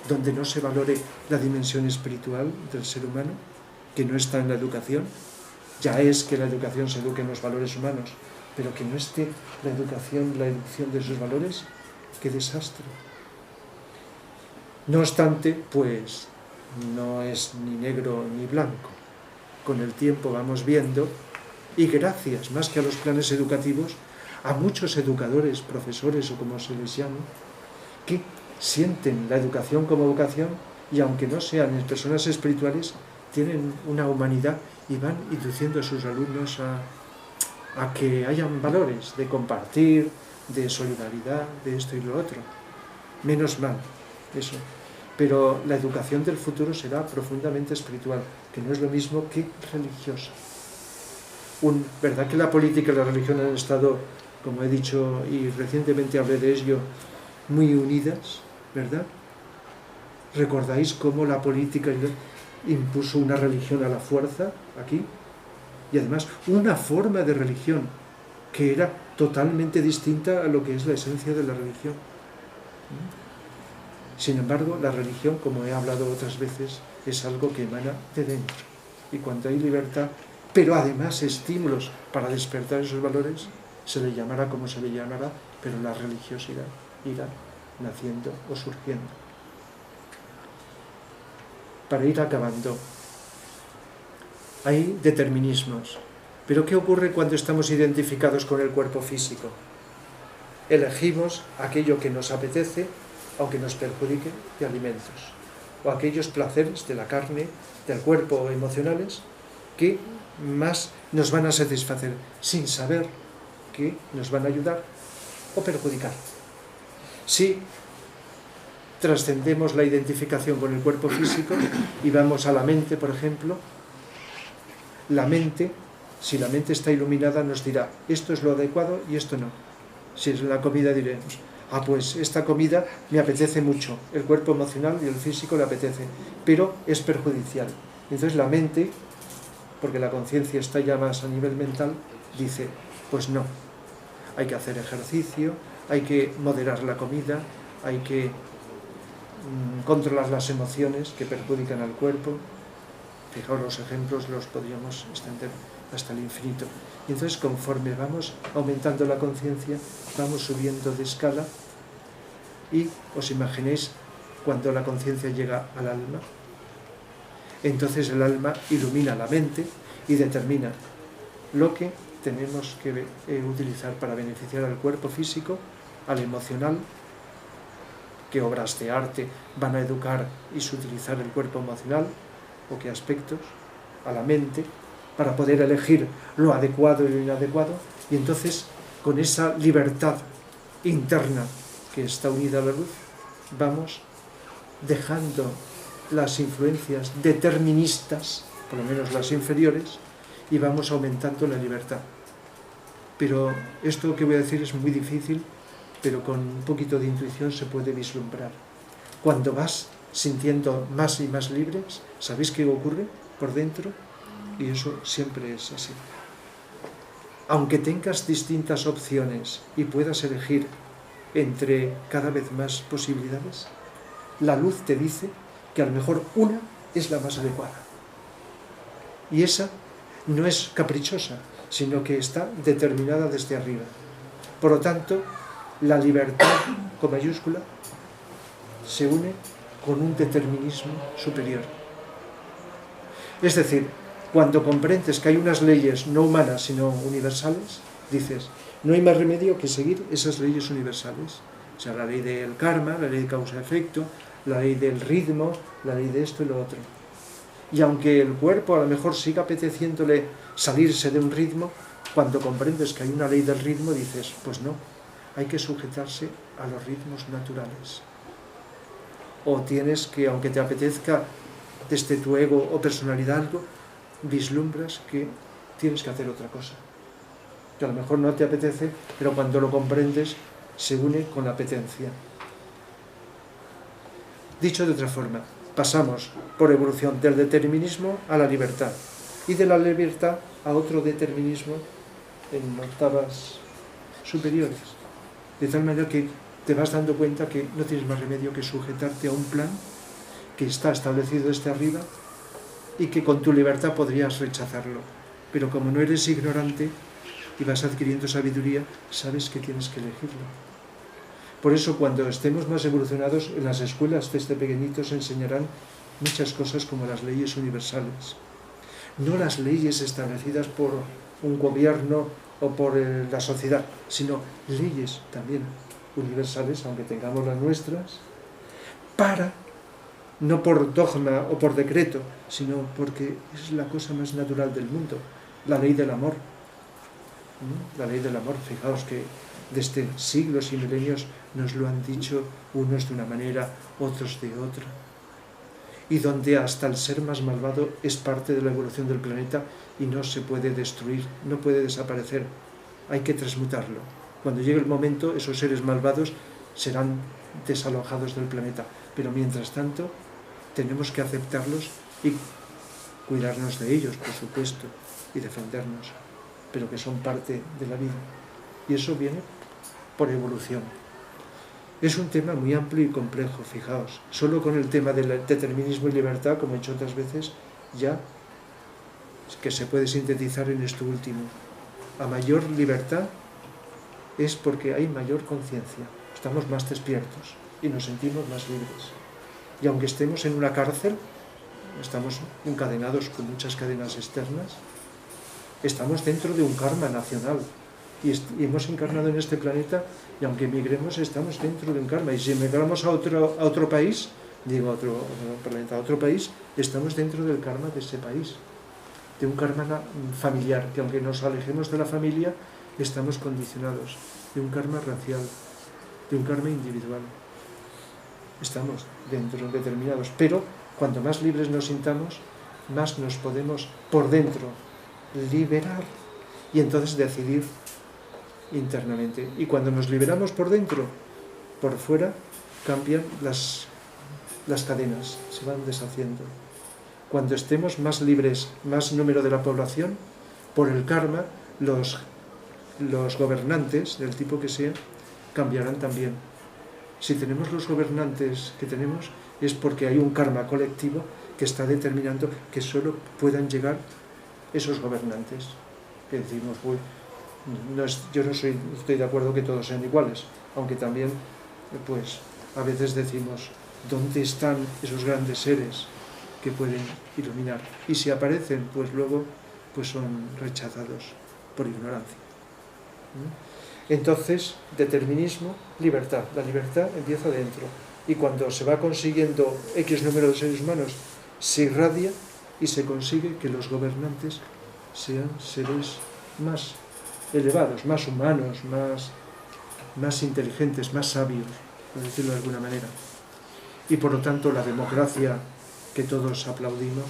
donde no se valore la dimensión espiritual del ser humano, que no está en la educación, ya es que la educación se eduque en los valores humanos, pero que no esté la educación de esos valores, qué desastre. No obstante, pues no es ni negro ni blanco. Con el tiempo vamos viendo, y gracias más que a los planes educativos, a muchos educadores, profesores o como se les llame, que sienten la educación como vocación y aunque no sean personas espirituales, tienen una humanidad y van induciendo a sus alumnos a que hayan valores de compartir, de solidaridad, de esto y lo otro. Menos mal, eso. Pero la educación del futuro será profundamente espiritual, que no es lo mismo que religiosa. ¿Verdad que la política y la religión han estado, como he dicho, y recientemente hablé de ello, muy unidas, ¿verdad? ¿Recordáis cómo la política impuso una religión a la fuerza aquí? Y además una forma de religión que era totalmente distinta a lo que es la esencia de la religión. Sin embargo, la religión, como he hablado otras veces, es algo que emana de dentro. Y cuando hay libertad, pero además estímulos para despertar esos valores, se le llamará como se le llamará, pero la religiosidad irá naciendo o surgiendo. Para ir acabando, hay determinismos. Pero ¿qué ocurre cuando estamos identificados con el cuerpo físico? Elegimos aquello que nos apetece, aunque nos perjudique, de alimentos, o aquellos placeres de la carne, del cuerpo o emocionales que más nos van a satisfacer, sin saber que nos van a ayudar o perjudicar. Si trascendemos la identificación con el cuerpo físico y vamos a la mente, por ejemplo, la mente, si la mente está iluminada, nos dirá, esto es lo adecuado y esto no. Si es la comida, diremos, pues esta comida me apetece mucho, el cuerpo emocional y el físico le apetece, pero es perjudicial. Entonces la mente, porque la conciencia está ya más a nivel mental, dice, pues no, hay que hacer ejercicio, hay que moderar la comida, hay que controlar las emociones que perjudican al cuerpo. Fijaos, los ejemplos los podríamos extender hasta el infinito. Y entonces, conforme vamos aumentando la conciencia, vamos subiendo de escala y os imaginéis cuando la conciencia llega al alma. Entonces el alma ilumina la mente y determina lo que tenemos que utilizar para beneficiar al cuerpo físico, al emocional, qué obras de arte van a educar y utilizar el cuerpo emocional, o qué aspectos, a la mente, para poder elegir lo adecuado y lo inadecuado, y entonces con esa libertad interna que está unida a la luz, vamos dejando las influencias deterministas, por lo menos las inferiores, y vamos aumentando la libertad. Pero esto que voy a decir es muy difícil, pero con un poquito de intuición se puede vislumbrar. Cuando vas sintiendo más y más libres, ¿sabéis qué ocurre por dentro? Y eso siempre es así. Aunque tengas distintas opciones y puedas elegir entre cada vez más posibilidades, la luz te dice que a lo mejor una es la más adecuada. Y esa no es caprichosa, sino que está determinada desde arriba. Por lo tanto, la libertad, con mayúscula, se une con un determinismo superior. Es decir, cuando comprendes que hay unas leyes no humanas, sino universales, dices, no hay más remedio que seguir esas leyes universales. O sea, la ley del karma, la ley de causa-efecto, la ley del ritmo, la ley de esto y lo otro. Y aunque el cuerpo a lo mejor siga apeteciéndole salirse de un ritmo, cuando comprendes que hay una ley del ritmo, dices, pues no, hay que sujetarse a los ritmos naturales. O tienes que, aunque te apetezca desde tu ego o personalidad algo, vislumbras que tienes que hacer otra cosa. Que a lo mejor no te apetece, pero cuando lo comprendes, se une con la apetencia. Dicho de otra forma, pasamos por evolución del determinismo a la libertad, y de la libertad a otro determinismo en octavas superiores, de tal manera que te vas dando cuenta que no tienes más remedio que sujetarte a un plan que está establecido desde arriba y que con tu libertad podrías rechazarlo, pero como no eres ignorante y vas adquiriendo sabiduría, sabes que tienes que elegirlo. Por eso, cuando estemos más evolucionados, en las escuelas desde pequeñitos enseñarán muchas cosas como las leyes universales. No las leyes establecidas por un gobierno o por la sociedad, sino leyes también universales, aunque tengamos las nuestras, no por dogma o por decreto, sino porque es la cosa más natural del mundo, la ley del amor. La ley del amor, fijaos que desde siglos y milenios nos lo han dicho unos de una manera, otros de otra. Y donde hasta el ser más malvado es parte de la evolución del planeta y no se puede destruir, no puede desaparecer. Hay que transmutarlo. Cuando llegue el momento, esos seres malvados serán desalojados del planeta. Pero mientras tanto, tenemos que aceptarlos y cuidarnos de ellos, por supuesto, y defendernos, pero que son parte de la vida. Y eso viene por evolución. Es un tema muy amplio y complejo, fijaos. Solo con el tema del determinismo y libertad, como he hecho otras veces, ya que se puede sintetizar en esto último. A mayor libertad es porque hay mayor conciencia. Estamos más despiertos y nos sentimos más libres. Y aunque estemos en una cárcel, estamos encadenados con muchas cadenas externas, estamos dentro de un karma nacional y hemos encarnado en este planeta, y aunque emigremos estamos dentro de un karma, y si emigramos a otro país, digo a otro planeta, a otro país, estamos dentro del karma de ese país, de un karma familiar, que aunque nos alejemos de la familia estamos condicionados, de un karma racial, de un karma individual. Estamos dentro determinados, pero cuanto más libres nos sintamos, más nos podemos por dentro liberar y entonces decidir internamente. Y cuando nos liberamos por dentro, por fuera cambian las cadenas, se van deshaciendo. Cuando estemos más libres, más número de la población, por el karma, los gobernantes, del tipo que sea, cambiarán también. Si tenemos los gobernantes que tenemos, es porque hay un karma colectivo que está determinando que solo puedan llegar esos gobernantes. Que decimos, uy, yo no estoy de acuerdo que todos sean iguales, aunque también, pues, a veces decimos, ¿dónde están esos grandes seres que pueden iluminar? Y si aparecen, pues luego pues son rechazados por ignorancia. Entonces, determinismo, libertad. La libertad empieza dentro. Y cuando se va consiguiendo X número de seres humanos, se irradia y se consigue que los gobernantes sean seres más elevados, más humanos, más inteligentes, más sabios, por decirlo de alguna manera. Y por lo tanto la democracia que todos aplaudimos,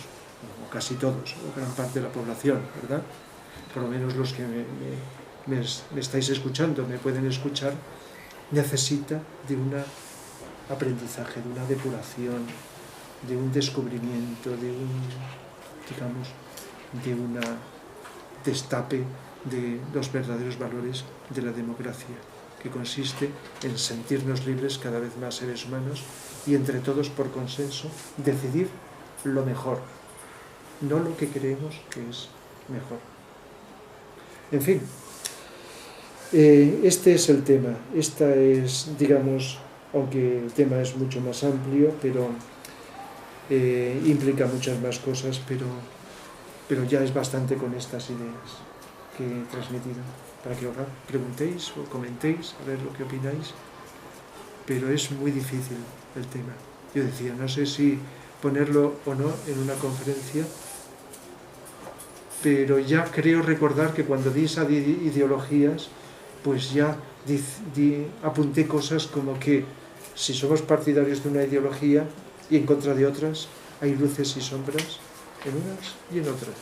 o casi todos, o gran parte de la población, ¿verdad? Por lo menos los que me estáis escuchando, me pueden escuchar, necesita de un aprendizaje, de una depuración, de un descubrimiento, de un destape de los verdaderos valores de la democracia, que consiste en sentirnos libres cada vez más seres humanos y entre todos por consenso decidir lo mejor, no lo que creemos que es mejor. En fin, este es el tema. Esta es, digamos, aunque el tema es mucho más amplio, pero implica muchas más cosas, pero ya es bastante con estas ideas que he transmitido, para que ahora preguntéis o comentéis, a ver lo que opináis, pero es muy difícil el tema. Yo decía, no sé si ponerlo o no en una conferencia, pero ya creo recordar que cuando di esas ideologías, pues ya apunté cosas como que si somos partidarios de una ideología y en contra de otras, hay luces y sombras en unas y en otras,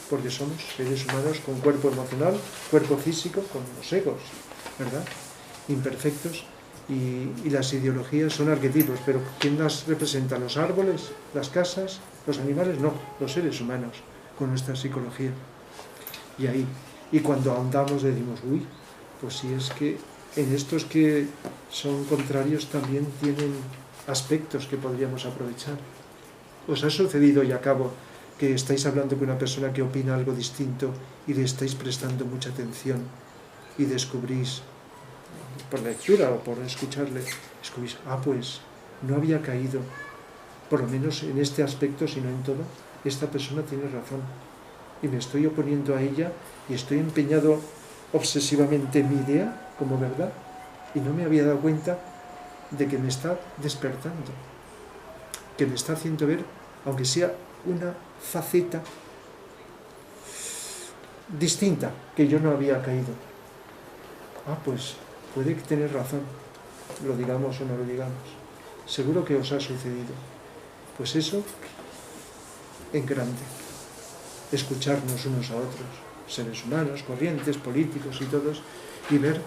porque somos seres humanos con cuerpo emocional, cuerpo físico, con los egos, ¿verdad? Imperfectos, y las ideologías son arquetipos, pero ¿quién las representa? ¿Los árboles, las casas, los animales? No, los seres humanos, con nuestra psicología. Y ahí, y cuando ahondamos decimos, uy, pues si es que en estos que son contrarios también tienen aspectos que podríamos aprovechar. ¿Os ha sucedido, y acabo, que estáis hablando con una persona que opina algo distinto y le estáis prestando mucha atención y descubrís, por lectura o por escucharle, descubrís, pues no había caído, por lo menos en este aspecto, sino en todo, esta persona tiene razón y me estoy oponiendo a ella y estoy empeñado obsesivamente en mi idea como verdad y no me había dado cuenta de que me está despertando, que me está haciendo ver, aunque sea una faceta distinta que yo no había caído. Pues puede tener razón, lo digamos o no lo digamos. Seguro que os ha sucedido. Pues eso en grande. Escucharnos unos a otros, seres humanos, corrientes, políticos y todos, y ver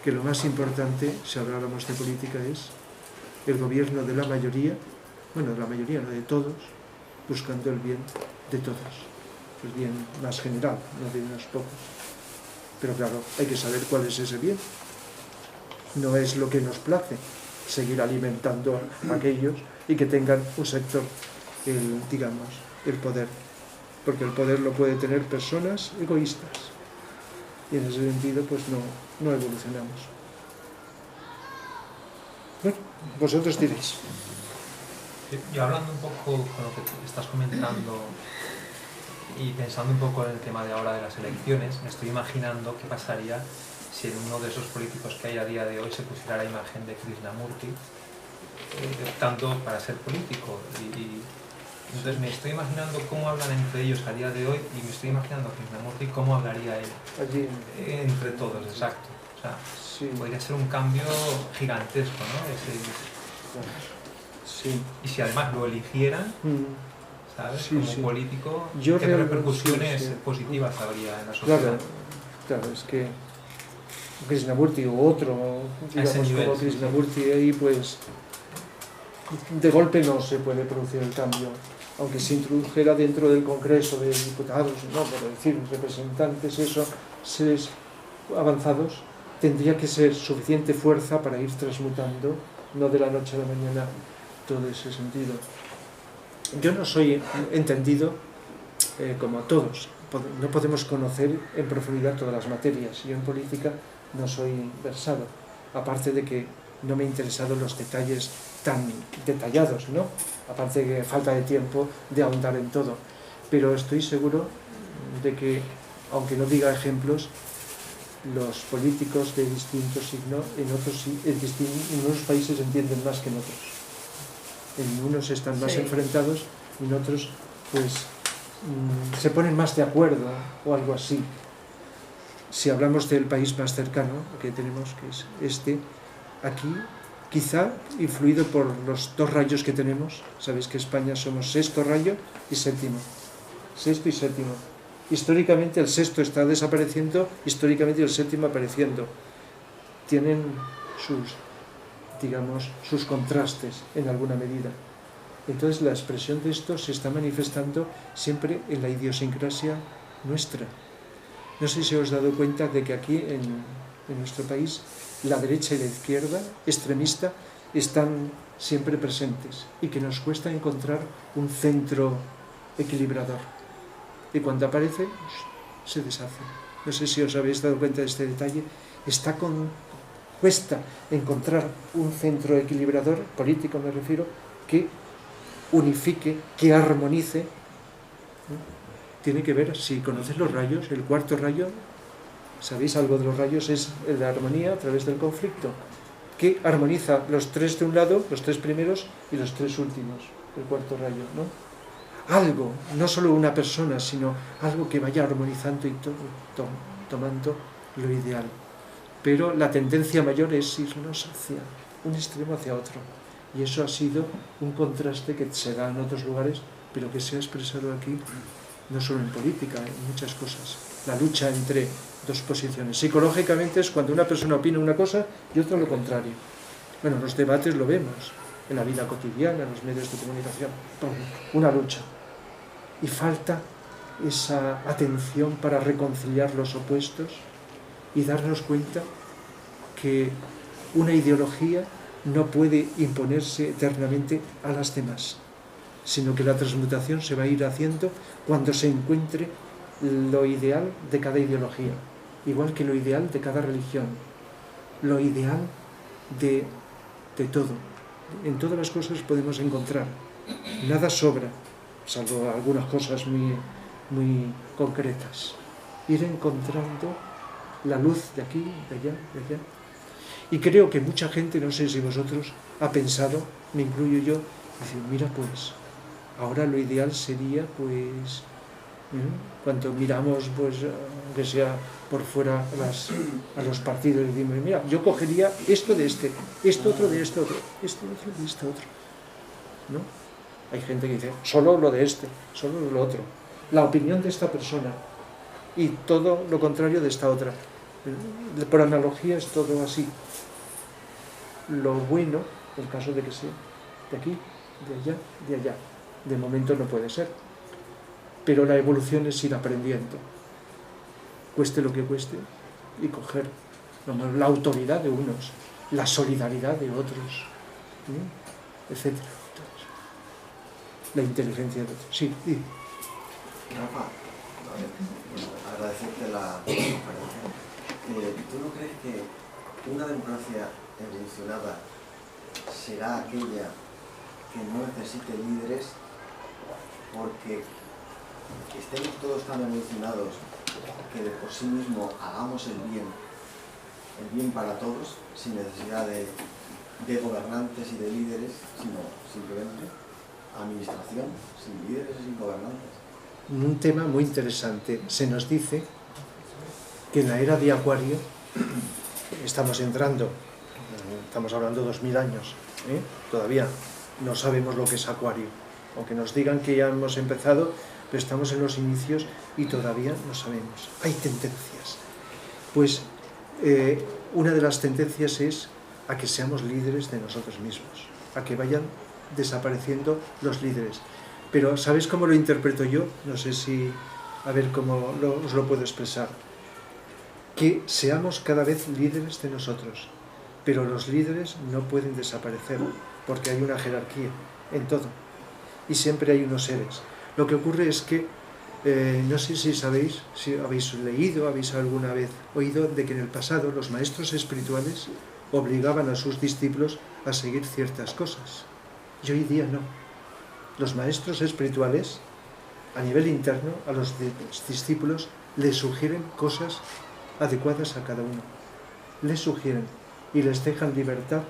que lo más importante, si habláramos de política, es el gobierno de la mayoría, bueno, de la mayoría, no de todos, buscando el bien de todos, el bien más general, no de unos pocos. Pero claro, hay que saber cuál es ese bien. No es lo que nos place seguir alimentando a aquellos y que tengan un sector, el poder. Porque el poder lo puede tener personas egoístas. Y en ese sentido, pues no evolucionamos. Bueno, vosotros diréis. Yo hablando un poco con lo que estás comentando, Y pensando un poco en el tema de ahora de las elecciones, me estoy imaginando qué pasaría si en uno de esos políticos que hay a día de hoy se pusiera la imagen de Krishnamurti, tanto para ser político. Entonces me estoy imaginando cómo hablan entre ellos a día de hoy y me estoy imaginando a Krishnamurti cómo hablaría él allí entre todos, exacto. O sea, sí, podría ser un cambio gigantesco, ¿no? sí. Y si además lo eligieran, ¿sabes? Sí, como sí. político, Yo ¿qué repercusiones sí. positivas habría en la sociedad? Claro, es que Krishnamurti o otro, digamos, nivel, como Krishnamurti, ahí pues de golpe no se puede producir el cambio, aunque se introdujera dentro del Congreso de Diputados, no, por decir, representantes, eso, seres avanzados, tendría que ser suficiente fuerza para ir transmutando, no de la noche a la mañana, todo ese sentido. Yo no soy entendido como todos, no podemos conocer en profundidad todas las materias, yo en política no soy versado, aparte de que no me han interesado los detalles tan detallados, ¿no? Aparte de que falta de tiempo de ahondar en todo, pero estoy seguro de que, aunque no diga ejemplos, los políticos de distinto signo en unos países entienden más que en otros. En unos están más enfrentados y en otros pues se ponen más de acuerdo o algo así. Si hablamos del país más cercano que tenemos, que es este, aquí quizá influido por los dos rayos que tenemos, sabéis que España somos sexto rayo y séptimo, sexto y séptimo. Históricamente el sexto está desapareciendo, históricamente el séptimo apareciendo. Tienen sus, digamos, sus contrastes en alguna medida. Entonces la expresión de esto se está manifestando siempre en la idiosincrasia nuestra. No sé si os he dado cuenta de que aquí en nuestro país la derecha y la izquierda extremista están siempre presentes y que nos cuesta encontrar un centro equilibrador. Y cuando aparece, se deshace. No sé si os habéis dado cuenta de este detalle. Cuesta encontrar un centro equilibrador, político me refiero, que unifique, que armonice. Tiene que ver, si conocéis los rayos, el cuarto rayo, ¿sabéis algo de los rayos? Es la armonía a través del conflicto, que armoniza los tres de un lado, los tres primeros y los tres últimos, el cuarto rayo, ¿no? Algo, no solo una persona, sino algo que vaya armonizando y tomando lo ideal. Pero la tendencia mayor es irnos hacia un extremo hacia otro. Y eso ha sido un contraste que se da en otros lugares, pero que se ha expresado aquí, no solo en política, en muchas cosas. La lucha entre dos posiciones. Psicológicamente es cuando una persona opina una cosa y otra lo contrario. Bueno, los debates lo vemos, en la vida cotidiana, en los medios de comunicación. Una lucha. Y falta esa atención para reconciliar los opuestos y darnos cuenta que una ideología no puede imponerse eternamente a las demás, sino que la transmutación se va a ir haciendo cuando se encuentre lo ideal de cada ideología, igual que lo ideal de cada religión, lo ideal de todo. En todas las cosas podemos encontrar, nada sobra, salvo algunas cosas muy concretas. Ir encontrando la luz de aquí, de allá, de allá. Y creo que mucha gente, no sé si vosotros, ha pensado, me incluyo yo, dice, mira pues, ahora lo ideal sería pues, cuando miramos pues, aunque sea por fuera a los partidos, y decimos, mira, yo cogería esto de este, esto otro de esto otro, esto otro de este otro, ¿no? Hay gente que dice, solo lo de este, solo lo otro, la opinión de esta persona y todo lo contrario de esta otra. Por analogía es todo así. Lo bueno, en el caso de que sea de aquí, de allá, de allá. De momento no puede ser. Pero la evolución es ir aprendiendo. Cueste lo que cueste, y coger la autoridad de unos, la solidaridad de otros, etc. La inteligencia de otros. Sí, sí. Rafa, agradecerte la conferencia. ¿Tú no crees que una democracia evolucionada será aquella que no necesite líderes? Porque estemos todos tan evolucionados que de por sí mismo hagamos el bien para todos, sin necesidad de gobernantes y de líderes, sino simplemente administración, sin líderes y sin gobernantes. Un tema muy interesante. Se nos dice que en la era de Acuario estamos entrando, estamos hablando de 2000 años, todavía no sabemos lo que es Acuario, aunque nos digan que ya hemos empezado, pero estamos en los inicios y todavía no sabemos. Hay tendencias. Pues una de las tendencias es a que seamos líderes de nosotros mismos, a que vayan desapareciendo los líderes. Pero ¿sabéis cómo lo interpreto yo? No sé si, a ver cómo os lo puedo expresar. Que seamos cada vez líderes de nosotros, pero los líderes no pueden desaparecer, porque hay una jerarquía en todo, y siempre hay unos seres. Lo que ocurre es que, no sé si sabéis, si habéis leído, habéis alguna vez oído de que en el pasado los maestros espirituales obligaban a sus discípulos a seguir ciertas cosas, y hoy día no. Los maestros espirituales, a nivel interno, a los discípulos les sugieren cosas adecuadas a cada uno. Les sugieren y les dejan libertad.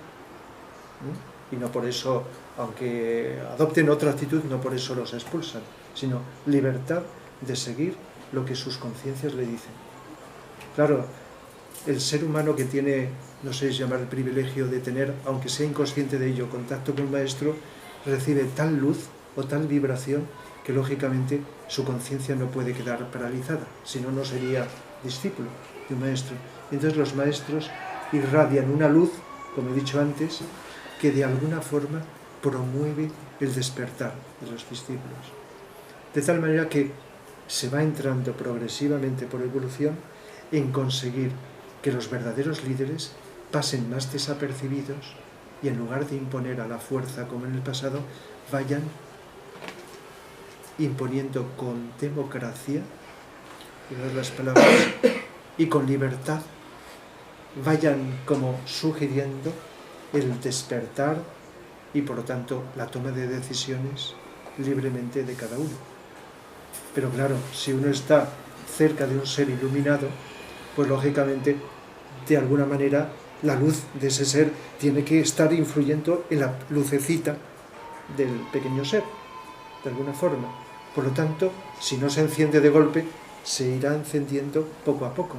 Y no por eso, aunque adopten otra actitud, no por eso los expulsan, sino libertad de seguir lo que sus conciencias le dicen. Claro, el ser humano que tiene, no sé si llamar el privilegio de tener, aunque sea inconsciente de ello, contacto con un maestro, recibe tal luz o tal vibración que lógicamente su conciencia no puede quedar paralizada, si no, no sería discípulo de un maestro. Entonces los maestros irradian una luz, como he dicho antes, que de alguna forma promueve el despertar de los discípulos. De tal manera que se va entrando progresivamente por evolución en conseguir que los verdaderos líderes pasen más desapercibidos y en lugar de imponer a la fuerza como en el pasado, vayan imponiendo con democracia, las palabras, y con libertad, vayan como sugiriendo el despertar y por lo tanto la toma de decisiones libremente de cada uno. Pero claro, si uno está cerca de un ser iluminado, pues lógicamente, de alguna manera, la luz de ese ser tiene que estar influyendo en la lucecita del pequeño ser, de alguna forma. Por lo tanto, si no se enciende de golpe, se irá encendiendo poco a poco.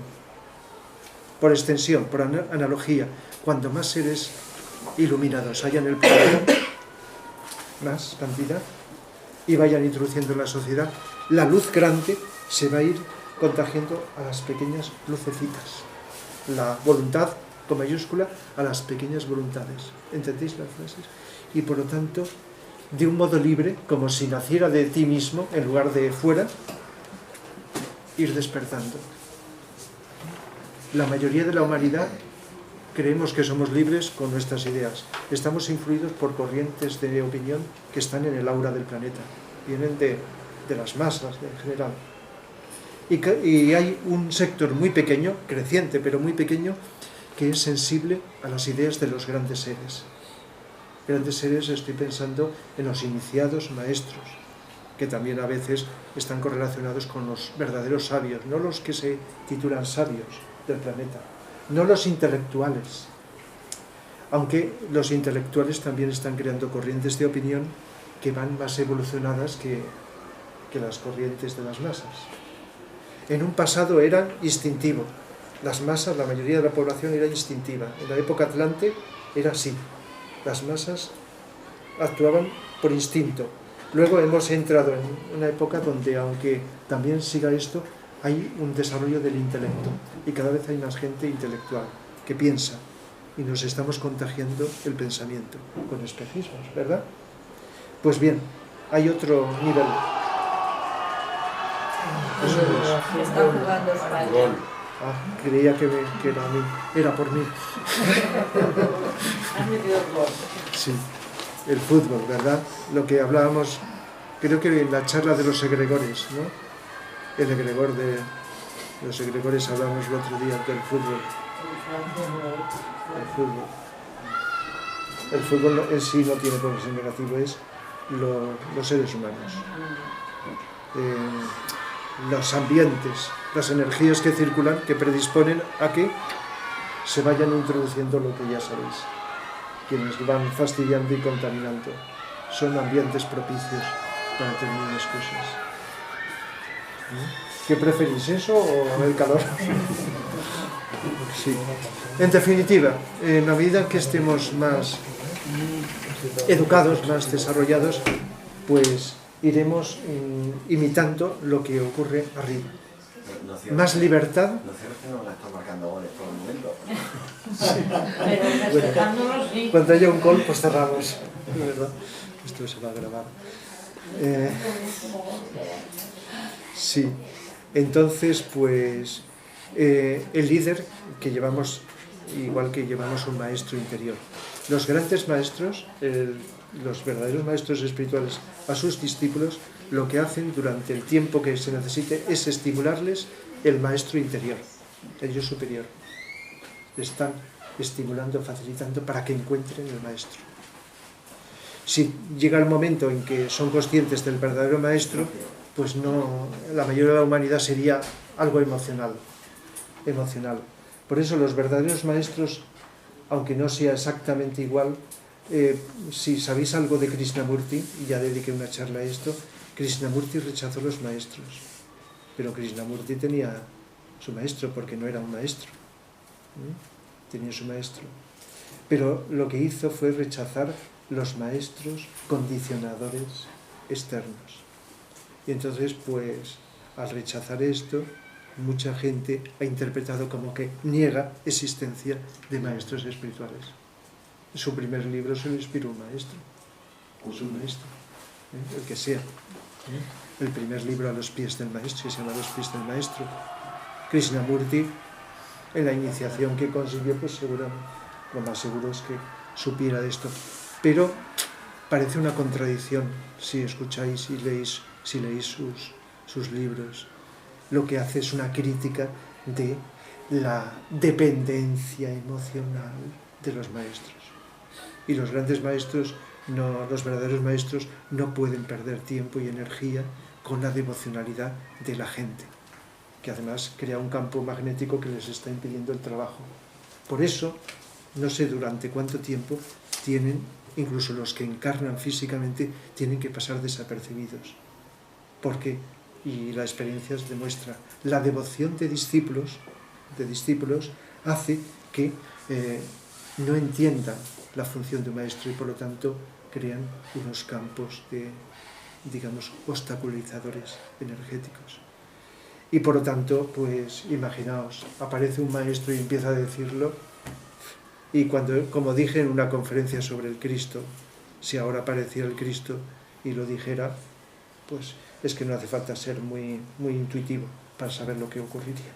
Por extensión, por analogía, cuando más seres iluminados haya en el planeta, más cantidad, y vayan introduciendo en la sociedad, la luz grande se va a ir contagiando a las pequeñas lucecitas. La voluntad, con mayúscula, a las pequeñas voluntades. ¿Entendéis las frases? Y por lo tanto, de un modo libre, como si naciera de ti mismo, en lugar de fuera, ir despertando. La mayoría de la humanidad creemos que somos libres con nuestras ideas. Estamos influidos por corrientes de opinión que están en el aura del planeta. Vienen de las masas en general. Y hay un sector muy pequeño, creciente pero muy pequeño, que es sensible a las ideas de los grandes seres. Grandes seres, estoy pensando en los iniciados maestros, que también a veces están correlacionados con los verdaderos sabios, no los que se titulan sabios del planeta, no los intelectuales, aunque los intelectuales también están creando corrientes de opinión que van más evolucionadas que las corrientes de las masas. En un pasado era instintivo, las masas, la mayoría de la población era instintiva. En la época Atlante era así, las masas actuaban por instinto. Luego hemos entrado en una época donde, aunque también siga esto, hay un desarrollo del intelecto y cada vez hay más gente intelectual que piensa y nos estamos contagiando el pensamiento con espejismos, ¿verdad? Pues bien, hay otro nivel. Eso es. Está jugando España. Creía que era a mí, era por mí. Has metido el gol. Sí, el fútbol, ¿verdad? Lo que hablábamos, creo que en la charla de los egregores, ¿no? El egregor de los egregores hablamos el otro día del fútbol. El fútbol en sí no tiene por qué ser negativo, es los seres humanos. los ambientes, las energías que circulan, que predisponen a que se vayan introduciendo lo que ya sabéis. Quienes van fastidiando y contaminando. Son ambientes propicios para determinadas cosas. ¿Qué preferís, eso o el calor? Sí. En definitiva, en la medida que estemos más educados, más desarrollados, pues iremos imitando lo que ocurre arriba. Más libertad. Lo cierto es que no la está marcando goles por el momento. Pero respetándolo, sí. Cuando haya un gol, pues cerramos. ¿Verdad? Esto se va a grabar. Sí. Entonces, pues, el líder que llevamos, igual que llevamos un maestro interior. Los grandes maestros, los verdaderos maestros espirituales a sus discípulos, lo que hacen durante el tiempo que se necesite es estimularles el maestro interior, el yo superior. Están estimulando, facilitando para que encuentren el maestro. Si llega el momento en que son conscientes del verdadero maestro, pues no, la mayoría de la humanidad sería algo emocional. Por eso los verdaderos maestros, aunque no sea exactamente igual, si sabéis algo de Krishnamurti, y ya dediqué una charla a esto, Krishnamurti rechazó los maestros, pero Krishnamurti tenía su maestro porque no era un maestro, tenía su maestro, pero lo que hizo fue rechazar los maestros condicionadores externos. Y entonces, pues, al rechazar esto, mucha gente ha interpretado como que niega existencia de maestros espirituales. Su primer libro se lo inspiró un maestro, su maestro, el que sea. El primer libro a los pies del maestro, se llama Los pies del maestro. Krishnamurti, en la iniciación que consiguió, pues seguramente, lo más seguro es que supiera de esto. Pero parece una contradicción si escucháis y leéis, si leéis sus libros. Lo que hace es una crítica de la dependencia emocional de los maestros. Y los grandes maestros, los verdaderos maestros, no pueden perder tiempo y energía con la devocionalidad de la gente, que además crea un campo magnético que les está impidiendo el trabajo. Por eso, no sé durante cuánto tiempo tienen, incluso los que encarnan físicamente, tienen que pasar desapercibidos. Porque, y la experiencia demuestra, la devoción de discípulos hace que no entiendan la función de un maestro y por lo tanto crean unos campos de, digamos, obstaculizadores energéticos. Y por lo tanto, pues imaginaos, aparece un maestro y empieza a decirlo, y cuando, como dije en una conferencia sobre el Cristo, si ahora apareciera el Cristo y lo dijera, pues es que no hace falta ser muy intuitivo para saber lo que ocurriría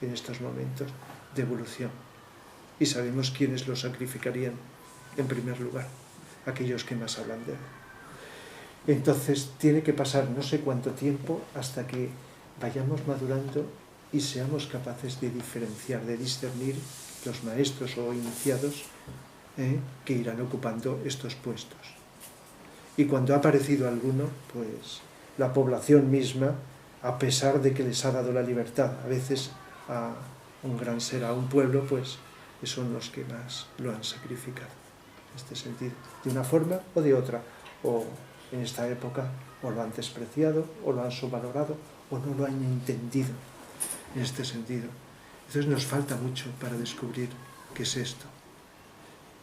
en estos momentos de evolución. Y sabemos quiénes lo sacrificarían en primer lugar, aquellos que más hablan de él. Entonces tiene que pasar no sé cuánto tiempo hasta que vayamos madurando y seamos capaces de diferenciar, de discernir los maestros o iniciados que irán ocupando estos puestos. Y cuando ha aparecido alguno, pues la población misma, a pesar de que les ha dado la libertad, a veces a un gran ser, a un pueblo, pues son los que más lo han sacrificado, en este sentido, de una forma o de otra, o en esta época o lo han despreciado, o lo han subvalorado, o no lo han entendido, en este sentido. Entonces nos falta mucho para descubrir qué es esto.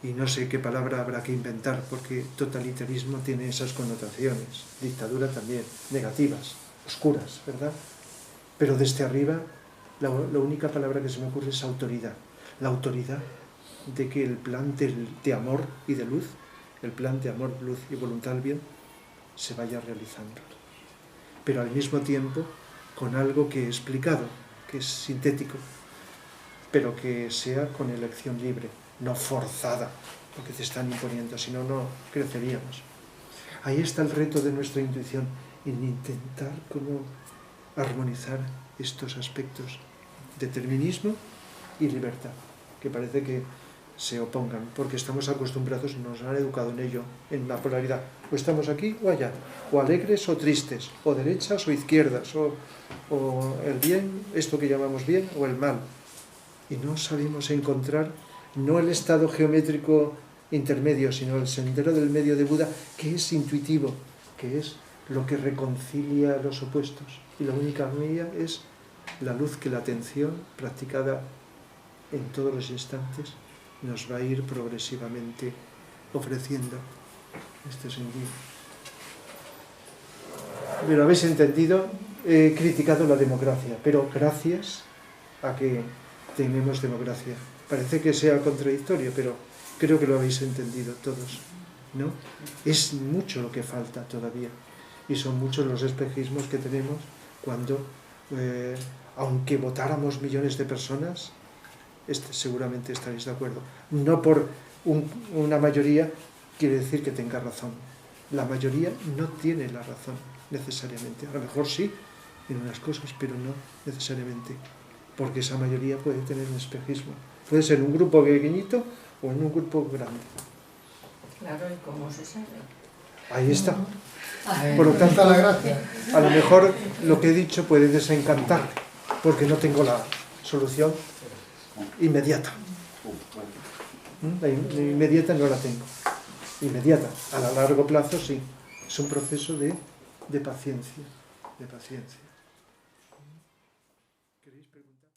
Y no sé qué palabra habrá que inventar, porque totalitarismo tiene esas connotaciones, dictadura también, negativas, oscuras, ¿verdad? Pero desde arriba, la única palabra que se me ocurre es autoridad. La autoridad de que el plan de amor y de luz, el plan de amor, luz y voluntad al bien, se vaya realizando. Pero al mismo tiempo, con algo que he explicado, que es sintético, pero que sea con elección libre, no forzada, porque te están imponiendo, si no, no creceríamos. Ahí está el reto de nuestra intuición, en intentar cómo armonizar estos aspectos, determinismo y libertad, que parece que se opongan, porque estamos acostumbrados, nos han educado en ello, en la polaridad. O estamos aquí o allá, o alegres o tristes, o derechas o izquierdas, o el bien, esto que llamamos bien, o el mal. Y no sabemos encontrar, no el estado geométrico intermedio, sino el sendero del medio de Buda, que es intuitivo, que es lo que reconcilia los opuestos. Y la única vía es la luz que la atención, practicada en todos los instantes, nos va a ir progresivamente ofreciendo este sentido. Pero habéis entendido, he criticado la democracia, pero gracias a que tenemos democracia. Parece que sea contradictorio, pero creo que lo habéis entendido todos, ¿no? Es mucho lo que falta todavía, y son muchos los espejismos que tenemos cuando, aunque votáramos millones de personas, seguramente estaréis de acuerdo. No por una mayoría quiere decir que tenga razón. La mayoría no tiene la razón necesariamente. A lo mejor sí en unas cosas, pero no necesariamente. Porque esa mayoría puede tener un espejismo. Puede ser un grupo pequeñito o en un grupo grande. Claro, ¿y cómo se sabe? Ahí está. Por lo tanto, a lo mejor lo que he dicho puede desencantar, porque no tengo la solución inmediata. La inmediata no la tengo. Inmediata. A largo plazo sí. Es un proceso de paciencia. De paciencia. ¿Queréis preguntar?